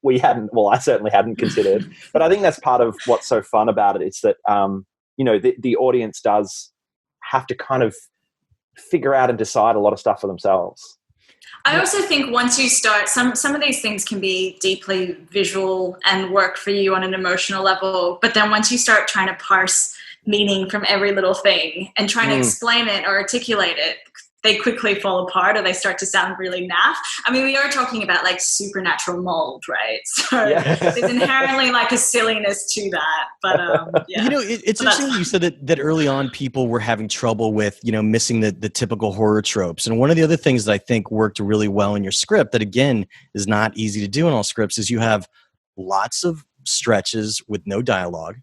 we hadn't. Well, I certainly hadn't considered. But I think that's part of what's so fun about it. It's that the audience does have to kind of figure out and decide a lot of stuff for themselves. I also think once you start, some of these things can be deeply visual and work for you on an emotional level, but then once you start trying to parse meaning from every little thing and trying to explain it or articulate it, they quickly fall apart, or they start to sound really naff. I mean, we are talking about like supernatural mold, right? So there's inherently like a silliness to that. But it's interesting you said that early on people were having trouble with, missing the typical horror tropes. And one of the other things that I think worked really well in your script that, again, is not easy to do in all scripts is you have lots of stretches with no dialogue.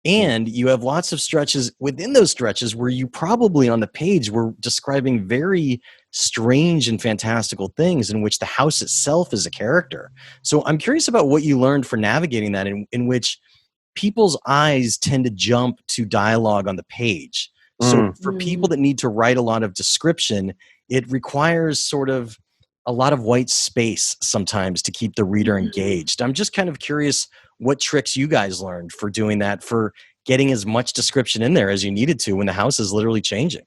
And you have lots of stretches within those stretches where you probably on the page were describing very strange and fantastical things in which the house itself is a character. So I'm curious about what you learned for navigating that, in which people's eyes tend to jump to dialogue on the page. So for people that need to write a lot of description, it requires sort of a lot of white space sometimes to keep the reader engaged. I'm just kind of curious what tricks you guys learned for doing that, for getting as much description in there as you needed to when the house is literally changing.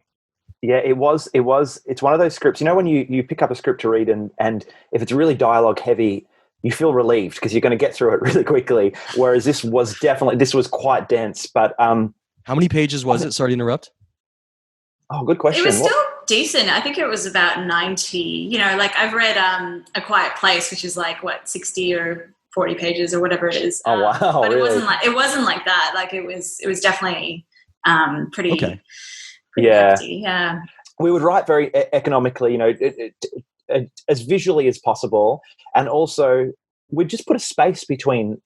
Yeah, it was. It's one of those scripts. You know, when you pick up a script to read, and if it's really dialogue heavy, you feel relieved because you're going to get through it really quickly. Whereas this was quite dense. But how many pages was it? Sorry to interrupt. Oh, good question. It was still decent. I think it was about 90. You know, like I've read A Quiet Place, which is like 60 or 40 pages or whatever it is. Oh wow! But really? it wasn't like that. Like it was definitely pretty. Okay. Yeah. Hefty, yeah. We would write very economically, you know, as visually as possible, and also we'd just put a space between.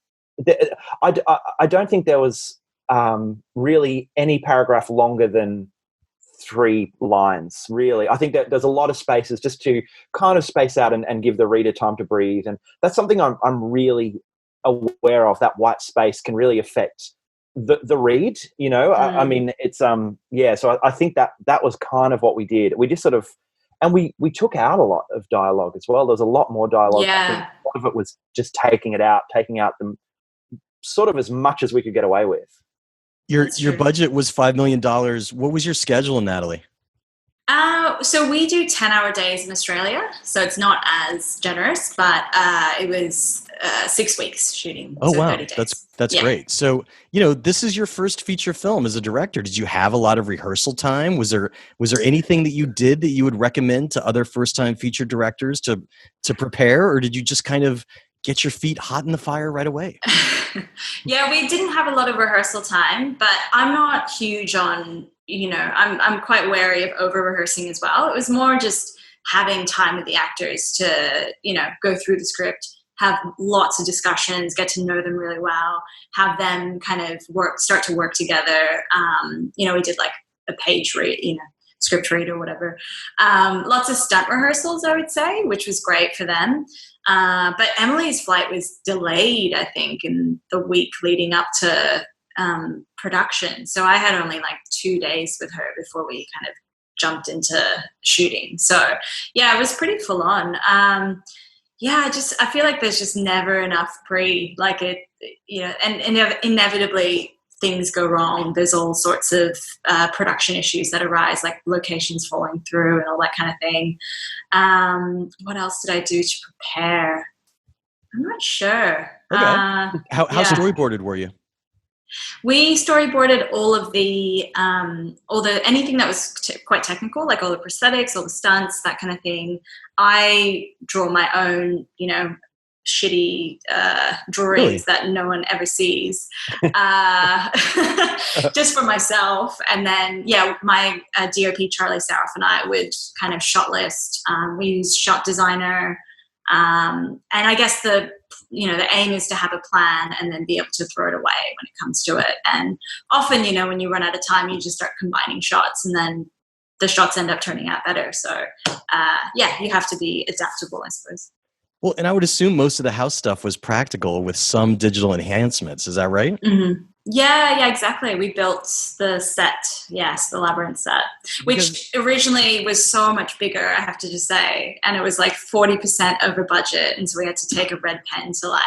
I don't think there was really any paragraph longer than 3 lines. Really, I think that there's a lot of spaces just to kind of space out and give the reader time to breathe, and that's something I'm really aware of. That white space can really affect the read, you know. I mean, it's so I think that was kind of what we did. We just sort of, and we took out a lot of dialogue as well. There's a lot more dialogue. Yeah. I think a lot of it was just taking out them sort of as much as we could get away with. Your budget was $5 million. What was your schedule, Natalie? So we do 10-hour days in Australia, so it's not as generous, but it was 6 weeks shooting. Oh, so wow. 30 days. That's great. So, you know, this is your first feature film as a director. Did you have a lot of rehearsal time? Was there anything that you did that you would recommend to other first-time feature directors to prepare, or did you just kind of get your feet hot in the fire right away? Yeah, we didn't have a lot of rehearsal time, but I'm not huge on, you know, I'm quite wary of over-rehearsing as well. It was more just having time with the actors to, you know, go through the script, have lots of discussions, get to know them really well, have them kind of start to work together. You know, we did like a page read, you know, script read or whatever. Lots of stunt rehearsals, I would say, which was great for them. But Emily's flight was delayed, I think, in the week leading up to production. So I had only like 2 days with her before we kind of jumped into shooting. So yeah, it was pretty full on. I feel like there's just never enough you know, and inevitably things go wrong. There's all sorts of production issues that arise, like locations falling through and all that kind of thing. What else did I do to prepare? I'm not sure. Okay. How storyboarded were you? We storyboarded all of the anything that was quite technical, like all the prosthetics, all the stunts, that kind of thing. I draw my own, you know, shitty drawings that no one ever sees, just for myself. And then, yeah, my DOP Charlie Saraf and I would kind of shot list. We use Shot Designer, and I guess the aim is to have a plan and then be able to throw it away when it comes to it. And often, you know, when you run out of time, you just start combining shots, and then the shots end up turning out better. So, you have to be adaptable, I suppose. Well, and I would assume most of the house stuff was practical with some digital enhancements. Is that right? Mm-hmm. Yeah, exactly. We built the set, the Labyrinth set, which originally was so much bigger, I have to just say. And it was like 40% over budget. And so we had to take a red pen to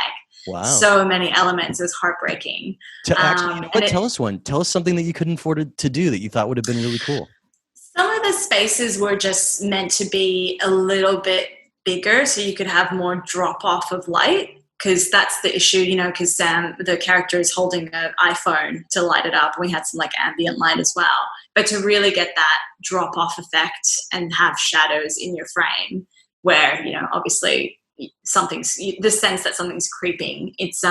so many elements. It was heartbreaking. Tell us one. Tell us something that you couldn't afford to do that you thought would have been really cool. Some of the spaces were just meant to be a little bit bigger so you could have more drop off of light, because that's the issue, you know, because Sam, the character, is holding an iPhone to light it up. We had some like ambient light as well, but to really get that drop off effect and have shadows in your frame where, you know, obviously the sense that something's creeping, it's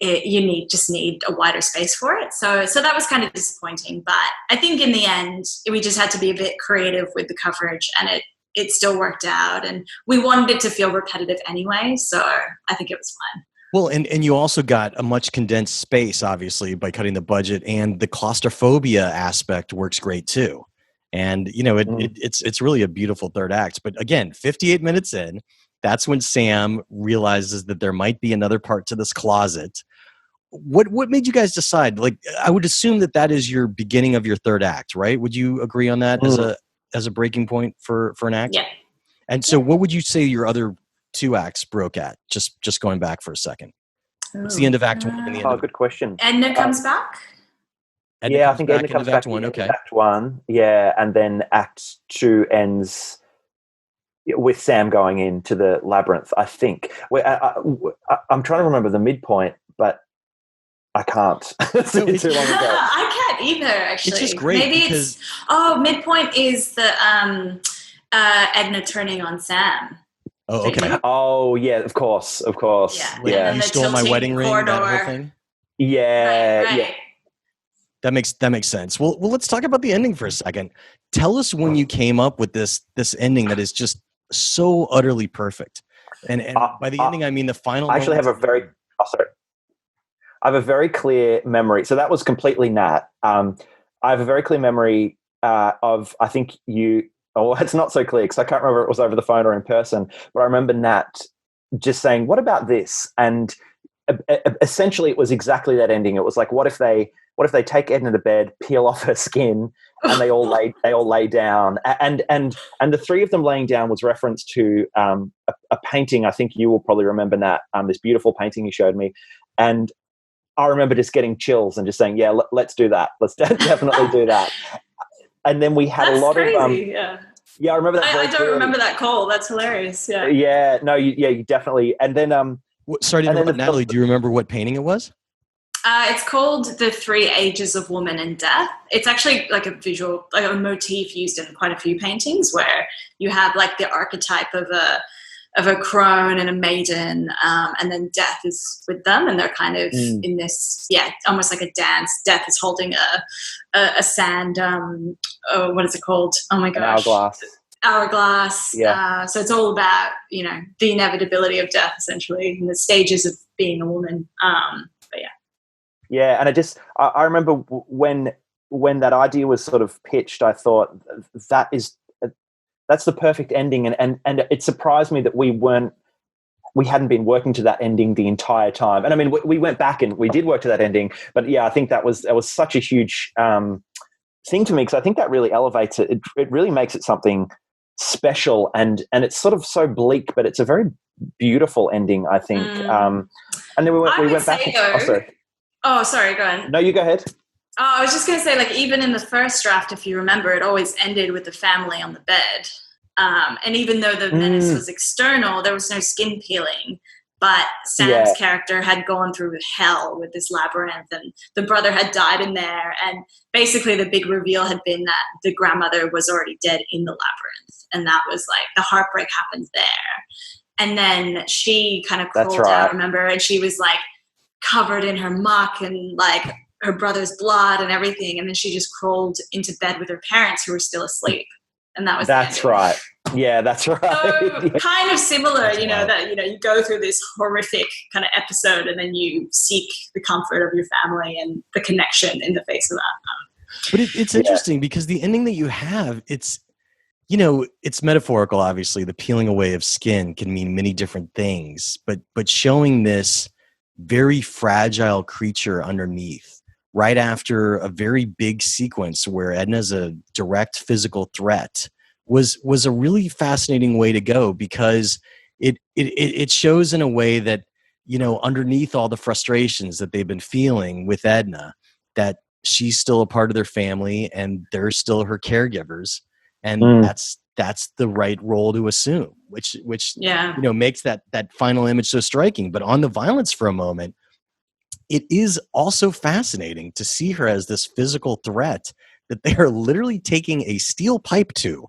you just need a wider space for it. So that was kind of disappointing, but I think in the end we just had to be a bit creative with the coverage, and it still worked out, and we wanted it to feel repetitive anyway, so I think it was fun. Well, and you also got a much condensed space, obviously, by cutting the budget, and the claustrophobia aspect works great too. And, you know, it's really a beautiful third act. But again, 58 minutes in, that's when Sam realizes that there might be another part to this closet. What made you guys decide? Like, I would assume that is your beginning of your third act, right? Would you agree on that as a breaking point for an act? Yeah. And so what would you say your other 2 acts broke at? Just going back for a second. What's the end of Act 1 and the end of good question. Edna comes back? Yeah, I think Edna comes back Act 1. Okay. Act 1. Yeah, and then Act 2 ends with Sam going into the labyrinth, I think. I'm trying to remember the midpoint, but I can't. It's too long ago. I can't either, actually. It's just great. Maybe midpoint is the Edna turning on Sam. Oh, okay. Oh, yeah, of course. Yeah. Yeah. You stole my wedding ring, that whole thing? Yeah. Right. Yeah. That makes sense. Well, let's talk about the ending for a second. Tell us when you came up with this ending that is just so utterly perfect. And by the ending, I mean the final. I actually have a very I have a very clear memory. So that was completely Nat. I have a very clear memory of, I think you. Oh, it's not so clear because I can't remember if it was over the phone or in person. But I remember Nat just saying, "What about this?" And essentially, it was exactly that ending. It was like, what if they take Edna to bed, peel off her skin, and they all lay down, and the three of them laying down was reference to a painting. I think you will probably remember that, this beautiful painting you showed me, and I remember just getting chills and just saying, yeah, let's do that. Let's definitely do that. And then we had a lot crazy, of yeah. I remember that. I don't remember that call. That's hilarious. Yeah. Yeah. No. You definitely. And then sorry to interrupt, Natalie. Do you remember what painting it was? It's called The Three Ages of Woman and Death. It's actually like a visual, like a motif used in quite a few paintings where you have like the archetype of a crone and a maiden, and then death is with them, and they're kind of in this, almost like a dance. Death is holding a sand, what is it called? Oh my gosh. Hourglass. Yeah. So it's all about, the inevitability of death, essentially, and the stages of being a woman. But yeah. Yeah, and I remember when that idea was sort of pitched, I thought that's the perfect ending, and it surprised me that we hadn't been working to that ending the entire time. And I mean, we went back and we did work to that ending, but yeah, I think that was such a huge thing to me, because I think that really elevates it. It really makes it something special, and it's sort of so bleak, but it's a very beautiful ending, I think. And then we went back. Sorry, go ahead. No, you go ahead. I was just going to say, like, even in the first draft, if you remember, it always ended with the family on the bed. And even though the menace was external, there was no skin peeling. But Sam's character had gone through hell with this labyrinth, and the brother had died in there. And basically the big reveal had been that the grandmother was already dead in the labyrinth. And that was like, the heartbreak happened there. And then she kind of crawled out, remember? And she was like covered in her muck and like her brother's blood and everything. And then she just crawled into bed with her parents who were still asleep. And that was That's right. Yeah, that's right. So kind of similar, that you go through this horrific kind of episode, and then you seek the comfort of your family and the connection in the face of that. But it's interesting because the ending that you have, it's metaphorical. Obviously, the peeling away of skin can mean many different things, but showing this very fragile creature underneath right after a very big sequence where Edna's a direct physical threat was a really fascinating way to go, because it shows in a way that, underneath all the frustrations that they've been feeling with Edna, that she's still a part of their family and they're still her caregivers. And that's the right role to assume, which makes that final image so striking. But on the violence for a moment, it is also fascinating to see her as this physical threat that they are literally taking a steel pipe to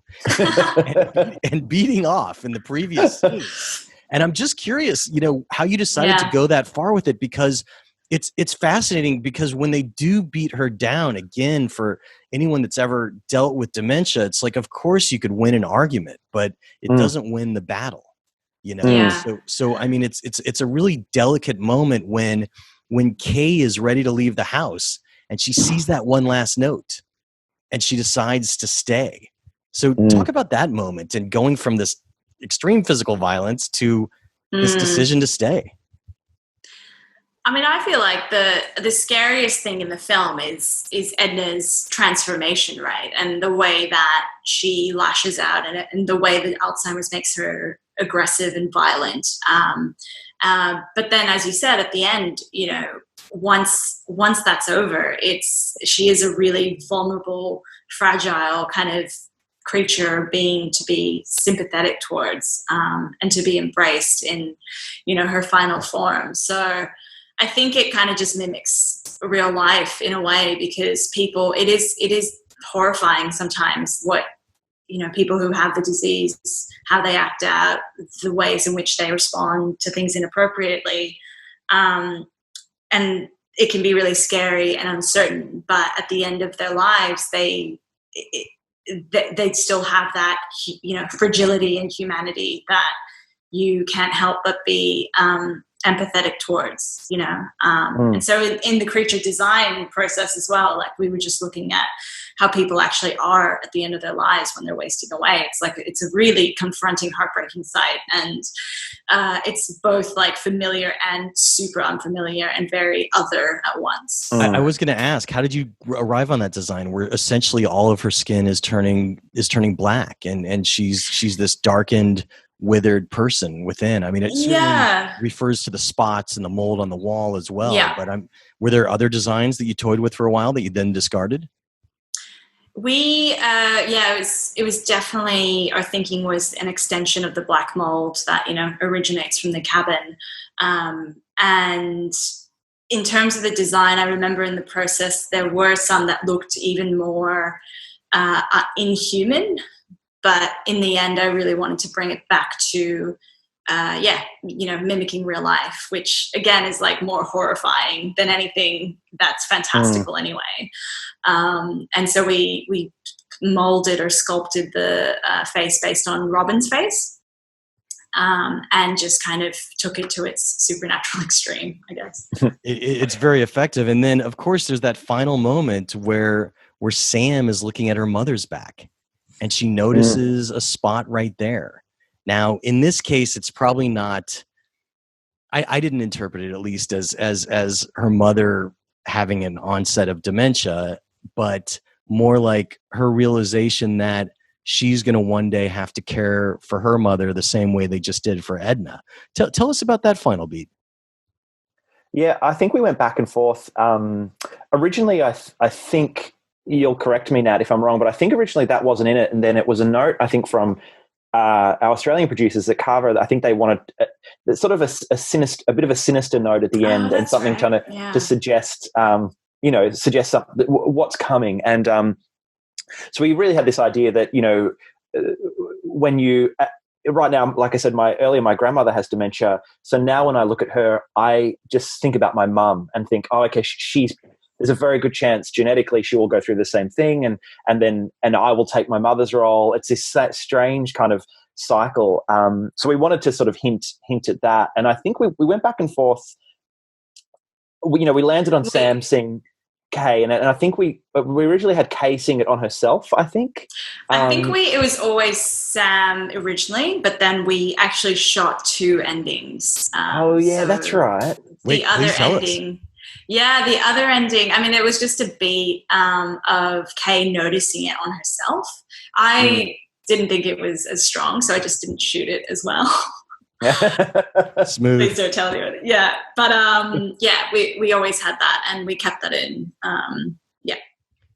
and beating off in the previous scenes. And I'm just curious, how you decided to go that far with it, because it's fascinating, because when they do beat her down, again, for anyone that's ever dealt with dementia, it's like, of course you could win an argument, but it doesn't win the battle, So I mean, it's a really delicate moment when Kay is ready to leave the house and she sees that one last note and she decides to stay. So talk about that moment and going from this extreme physical violence to this decision to stay. I mean, I feel like the scariest thing in the film is Edna's transformation, right? And the way that she lashes out, and the way that Alzheimer's makes her aggressive and violent. But then, as you said, at the end, once that's over, she is a really vulnerable, fragile kind of creature being to be sympathetic towards, and to be embraced in, her final form. So I think it kind of just mimics real life in a way, because it is horrifying sometimes what, people who have the disease, how they act out, the ways in which they respond to things inappropriately. And it can be really scary and uncertain, but at the end of their lives, they still have that, fragility and humanity that you can't help but be empathetic towards, And so in the creature design process as well, like we were just looking at how people actually are at the end of their lives when they're wasting away. It's a really confronting, heartbreaking sight. And it's both like familiar and super unfamiliar and very other at once. I was going to ask, how did you arrive on that design where essentially all of her skin is turning black and she's this darkened, withered person within? I mean, it certainly refers to the spots and the mold on the wall as well. Yeah. But were there other designs that you toyed with for a while that you then discarded? It was definitely, our thinking was an extension of the black mold that, originates from the cabin. And in terms of the design, I remember in the process, there were some that looked even more inhuman. But in the end, I really wanted to bring it back to, mimicking real life, which again is like more horrifying than anything that's fantastical anyway. And so we molded or sculpted the face based on Robin's face, and just kind of took it to its supernatural extreme, I guess. It's very effective. And then, of course, there's that final moment where Sam is looking at her mother's back. And she notices a spot right there. Now, in this case, it's probably not. I didn't interpret it, at least, as her mother having an onset of dementia, but more like her realization that she's going to one day have to care for her mother the same way they just did for Edna. Tell us about that final beat. Yeah, I think we went back and forth. Originally, I think. You'll correct me, Nat, if I'm wrong, but I think originally that wasn't in it, and then it was a note, I think, from our Australian producers at Carver. I think they wanted sort of a bit of a sinister note at the end, and something right. trying to suggest, suggest something, what's coming. And so we really had this idea that, when you right now, like I said, my grandmother has dementia, so now when I look at her, I just think about my mum and think, oh, okay, there's a very good chance genetically she will go through the same thing, and I will take my mother's role. It's that strange kind of cycle. So we wanted to sort of hint at that, and I think we went back and forth. We landed on Sam seeing Kay, and I think we originally had Kay seeing it on herself. I think it was always Sam originally, but then we actually shot two endings. That's right. The other ending. Yeah, the other ending, I mean, it was just a beat of Kay noticing it on herself. I didn't think it was as strong, so I just didn't shoot it as well. Smooth. Please don't tell anyone. Yeah, but we always had that, and we kept that in.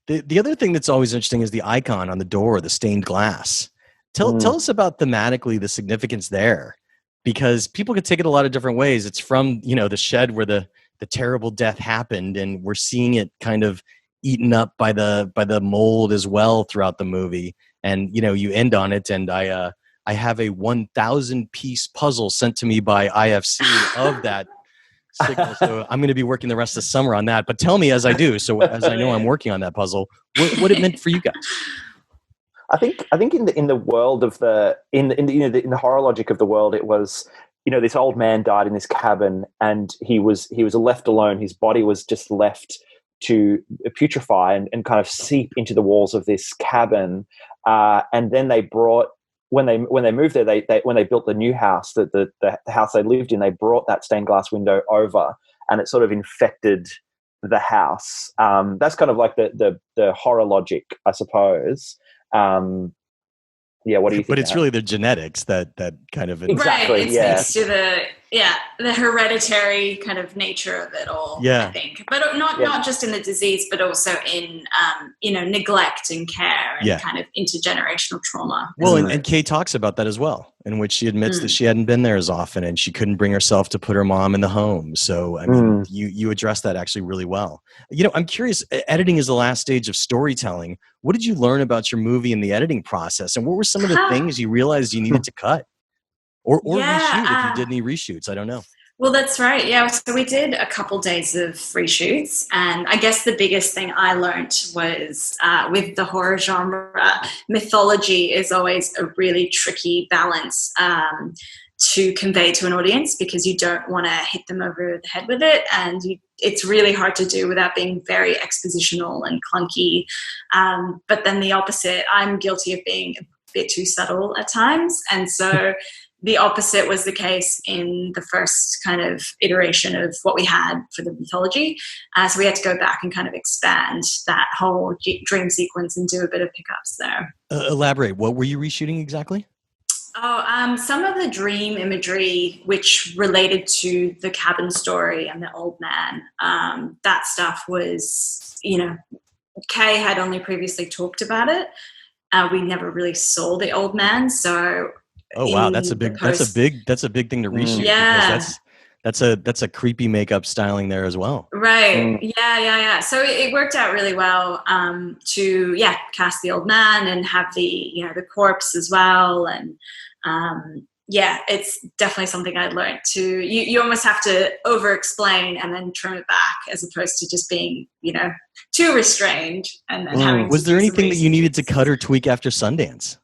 The other thing that's always interesting is the icon on the door, the stained glass. Tell us about thematically the significance there, because people could take it a lot of different ways. It's from, the shed where the terrible death happened, and we're seeing it kind of eaten up by the mold as well throughout the movie. And you end on it, and I have a 1,000 piece puzzle sent to me by IFC of that signal. So I'm going to be working the rest of the summer on that. But tell me as I do, so as I know I'm working on that puzzle, what it meant for you guys. I think in the world of in the horror logic of the world, it was, this old man died in this cabin, and he was left alone. His body was just left to putrefy and kind of seep into the walls of this cabin. And then they brought, when they moved there, when they built the new house, the house they lived in, they brought that stained glass window over, and it sort of infected the house. That's kind of like the horror logic, I suppose. Yeah, what do you think? But it's really the genetics that kind of Exactly, Right. It yeah. speaks to the hereditary kind of nature of it all. Yeah. I think, but not just in the disease, but also in neglect and care and kind of intergenerational trauma. Well, and Kay talks about that as well, in which she admits that she hadn't been there as often and she couldn't bring herself to put her mom in the home. So, I mean, you address that actually really well. I'm curious, editing is the last stage of storytelling. What did you learn about your movie in the editing process? And what were some of the things you realized you needed to cut? Or reshoot if you did any reshoots? I don't know. Well, that's right. Yeah. So we did a couple days of reshoots. And I guess the biggest thing I learned was with the horror genre, mythology is always a really tricky balance to convey to an audience, because you don't want to hit them over the head with it. And it's really hard to do without being very expositional and clunky. But then the opposite, I'm guilty of being a bit too subtle at times. And so the opposite was the case in the first kind of iteration of what we had for the mythology. So we had to go back and kind of expand that whole dream sequence and do a bit of pickups there. Elaborate. What were you reshooting exactly? Some of the dream imagery, which related to the cabin story and the old man, that stuff was, Kay had only previously talked about it. We never really saw the old man, so. Oh wow, that's a big thing to reshoot. Yeah, that's a creepy makeup styling there as well. Right. Yeah. So it worked out really well to cast the old man and have the the corpse as well, and it's definitely something I learned to. You almost have to over explain and then trim it back, as opposed to just being too restrained and then having. Was there anything that you needed to cut or tweak after Sundance?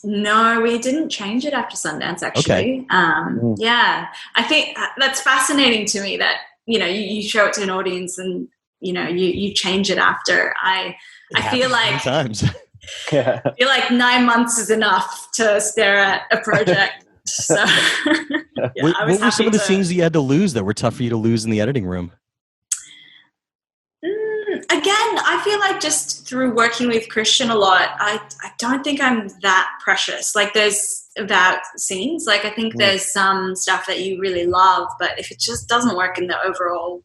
No, we didn't change it after Sundance, actually. Okay. Yeah, I think that's fascinating to me that, you show it to an audience and, you change it after. I feel like sometimes. I feel like 9 months is enough to stare at a project. So, what were some of the scenes that you had to lose that were tough for you to lose in the editing room? Again, I feel like just through working with Christian a lot, I don't think I'm that precious. Like, there's about scenes. Like, I think there's some stuff that you really love, but if it just doesn't work in the overall,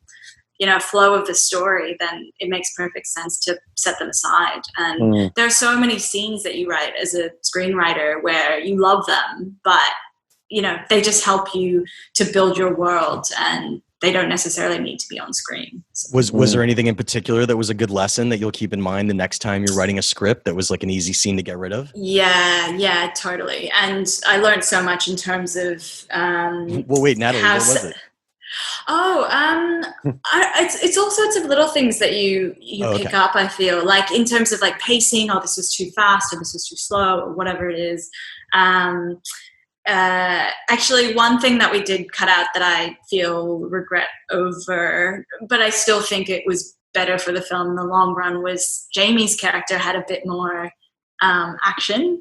flow of the story, then it makes perfect sense to set them aside. And there are so many scenes that you write as a screenwriter where you love them, but, they just help you to build your world, and they don't necessarily need to be on screen. So. Was there anything in particular that was a good lesson that you'll keep in mind the next time you're writing a script that was like an easy scene to get rid of? Yeah, totally. And I learned so much in terms of. Well, wait, Natalie, what was it? It's all sorts of little things that you pick up. I feel like in terms of like pacing, this was too fast, or this was too slow, or whatever it is. Actually, one thing that we did cut out that I feel regret over, but I still think it was better for the film in the long run, was Jamie's character had a bit more action.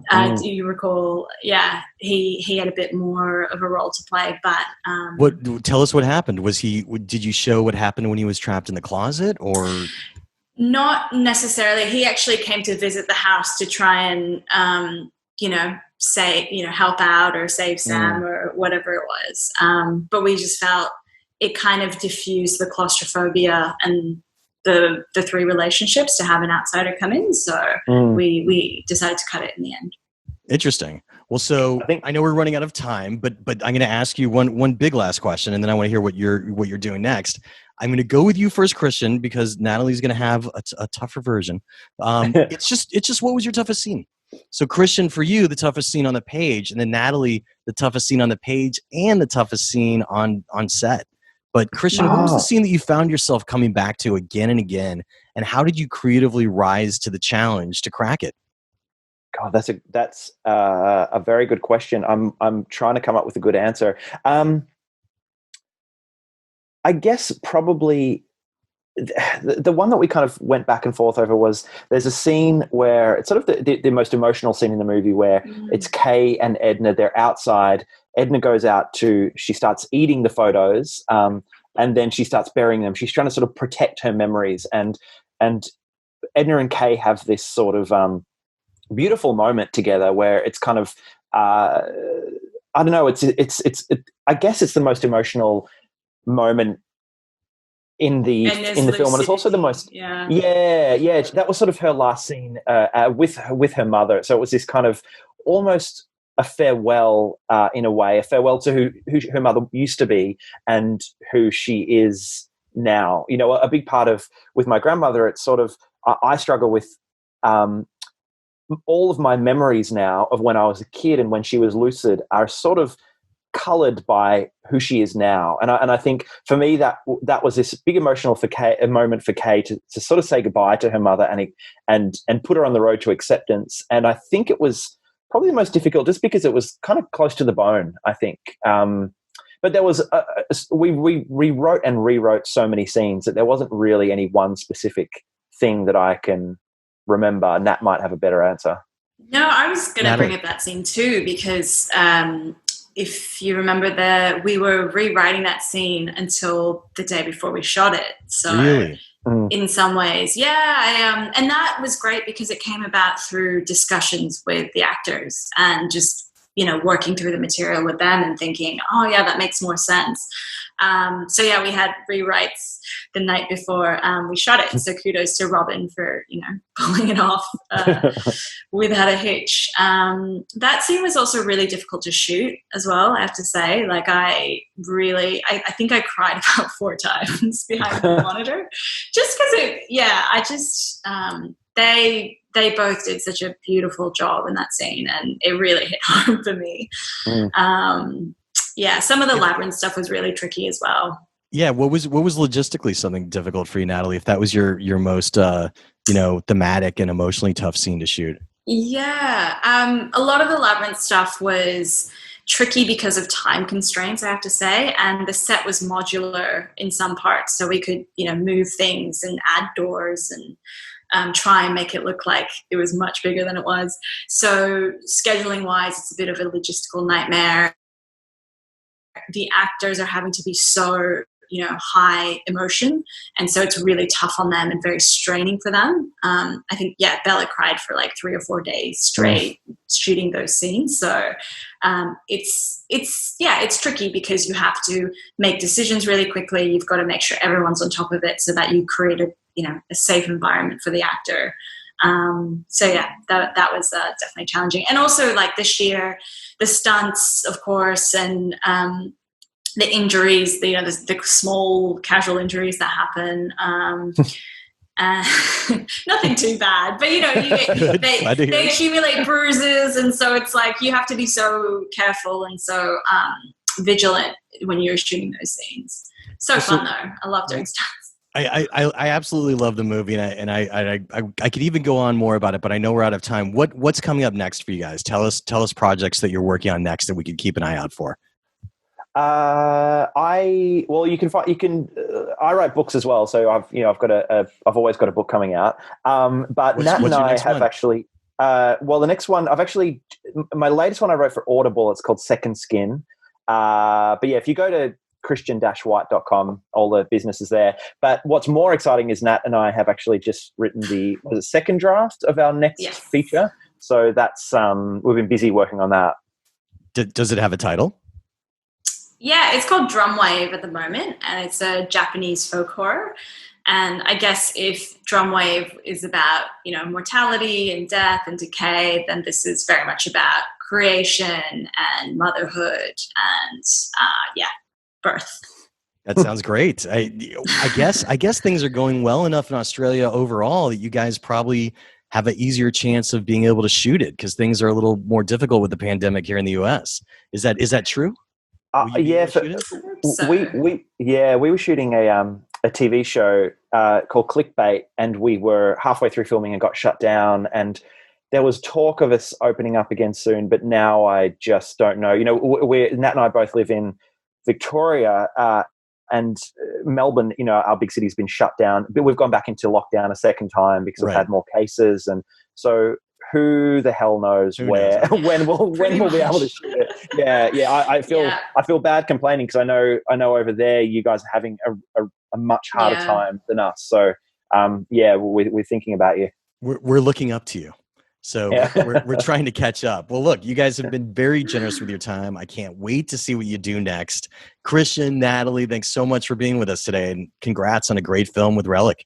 Do you recall? Yeah, he had a bit more of a role to play. But tell us what happened. Did you show what happened when he was trapped in the closet, or? Not necessarily. He actually came to visit the house to try and help out or save Sam or whatever it was. But we just felt it kind of diffused the claustrophobia and the three relationships to have an outsider come in. So we decided to cut it in the end. Interesting. Well, so I know we're running out of time, but I'm going to ask you one big last question, and then I want to hear what you're doing next. I'm going to go with you first, Christian, because Natalie's going to have a tougher version. It's just what was your toughest scene? So Christian, for you, the toughest scene on the page, and then Natalie, the toughest scene on the page and the toughest scene on set. But Christian, what was the scene that you found yourself coming back to again and again, and how did you creatively rise to the challenge to crack it? God, that's a very good question. I'm trying to come up with a good answer. I guess probably the one that we kind of went back and forth over was, there's a scene where it's sort of the most emotional scene in the movie where it's Kay and Edna. They're outside. Edna goes out she starts eating the photos, and then she starts burying them. She's trying to sort of protect her memories, and Edna and Kay have this sort of beautiful moment together where it's kind of I don't know. I guess it's the most emotional moment in the film, and it's also the most yeah. That was sort of her last scene with her mother. So it was this kind of almost a farewell in a way, a farewell to who her mother used to be and who she is now. You know, a big part of with my grandmother, it's sort of I struggle with all of my memories now of when I was a kid and when she was lucid are sort of colored by who she is now. And I think for me that was this big emotional moment for Kay to sort of say goodbye to her mother and put her on the road to acceptance. And I think it was probably the most difficult just because it was kind of close to the bone, I think. But there was we rewrote and rewrote so many scenes that there wasn't really any one specific thing that I can remember. Nat might have a better answer. No, I was going to bring up that scene too, because if you remember, we were rewriting that scene until the day before we shot it. So really? In some ways, yeah. And that was great because it came about through discussions with the actors and just, you know, working through the material with them and thinking, oh yeah, that makes more sense. So yeah, we had rewrites the night before we shot it. So kudos to Robin for, you know, pulling it off without a hitch. That scene was also really difficult to shoot as well, I have to say. Like I think I cried about 4 times behind the monitor just because they both did such a beautiful job in that scene and it really hit home for me. Yeah, some of the labyrinth stuff was really tricky as well. Yeah, what was logistically something difficult for you, Natalie? If that was your most thematic and emotionally tough scene to shoot? Yeah, a lot of the labyrinth stuff was tricky because of time constraints, I have to say, and the set was modular in some parts, so we could, you know, move things and add doors and try and make it look like it was much bigger than it was. So scheduling wise, it's a bit of a logistical nightmare. The actors are having to be so, you know, high emotion, and so it's really tough on them and very straining for them. I think, yeah, Bella cried for like 3 or 4 days straight shooting those scenes. So it's tricky because you have to make decisions really quickly. You've got to make sure everyone's on top of it so that you create a safe environment for the actor. So yeah, that was definitely challenging. And also like this year, the stunts, of course, and the injuries, the small casual injuries that happen. Nothing too bad, but you know, they accumulate bruises, and so it's like you have to be so careful and so vigilant when you're shooting those scenes. So fun though. I love doing stunts. I absolutely love the movie, and I could even go on more about it, but I know we're out of time. What's coming up next for you guys? Tell us projects that you're working on next that we could keep an eye out for. I write books as well, so I've always got a book coming out. But Nat and I have actually. The next one my latest one I wrote for Audible. It's called Second Skin. But yeah, if you go to christian-white.com, all the business is there. But what's more exciting is Nat and I have actually just written the second draft of our next feature. So that's we've been busy working on that. Does it have a title? Yeah, it's called Drumwave at the moment, and it's a Japanese folk horror. And I guess if Drumwave is about, you know, mortality and death and decay, then this is very much about creation and motherhood and birth. That sounds great. I guess things are going well enough in Australia overall that you guys probably have an easier chance of being able to shoot it because things are a little more difficalled with the pandemic here in the US. Is that true? We were shooting a TV show called Clickbait, and we were halfway through filming and got shut down, and there was talk of us opening up again soon, but now I just don't know. You know, Nat and I both live in Victoria, and Melbourne, you know, our big city's been shut down, but we've gone back into lockdown a second time because we've had more cases, and so who the hell knows when we'll be able to shoot it. I feel bad complaining because I know over there you guys are having a much harder time than us. So we're thinking about you. We're looking up to you. So Yeah. we're trying to catch up. Well, look, you guys have been very generous with your time. I can't wait to see what you do next. Christian, Natalie, thanks so much for being with us today, and congrats on a great film with Relic.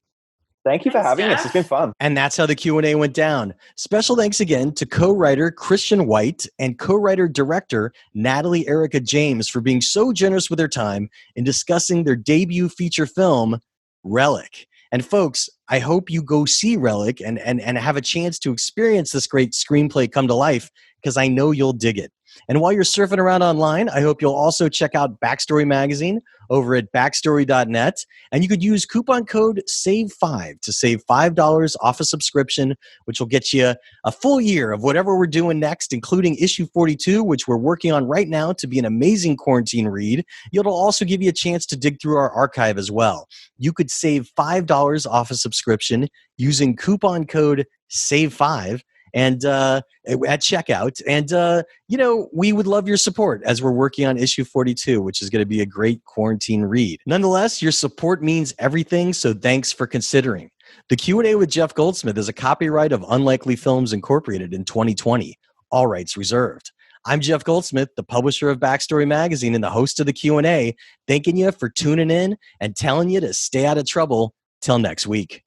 Thank you for Thanks, having us. Jeff. It's been fun. And that's how the Q&A went down. Special thanks again to co-writer Christian White and co-writer-director Natalie Erika James for being so generous with their time in discussing their debut feature film, Relic. And folks, I hope you go see Relic and have a chance to experience this great screenplay come to life, because I know you'll dig it. And while you're surfing around online, I hope you'll also check out Backstory Magazine over at backstory.net. And you could use coupon code SAVE5 to save $5 off a subscription, which will get you a full year of whatever we're doing next, including issue 42, which we're working on right now to be an amazing quarantine read. It'll also give you a chance to dig through our archive as well. You could save $5 off a subscription using coupon code SAVE5 and at checkout. And we would love your support as we're working on issue 42, which is going to be a great quarantine read. Nonetheless, your support means everything, so thanks for considering. The Q&A with Jeff Goldsmith is a copyright of Unlikely Films Incorporated in 2020. All rights reserved. I'm Jeff Goldsmith, the publisher of Backstory Magazine and the host of the Q&A, thanking you for tuning in and telling you to stay out of trouble till next week.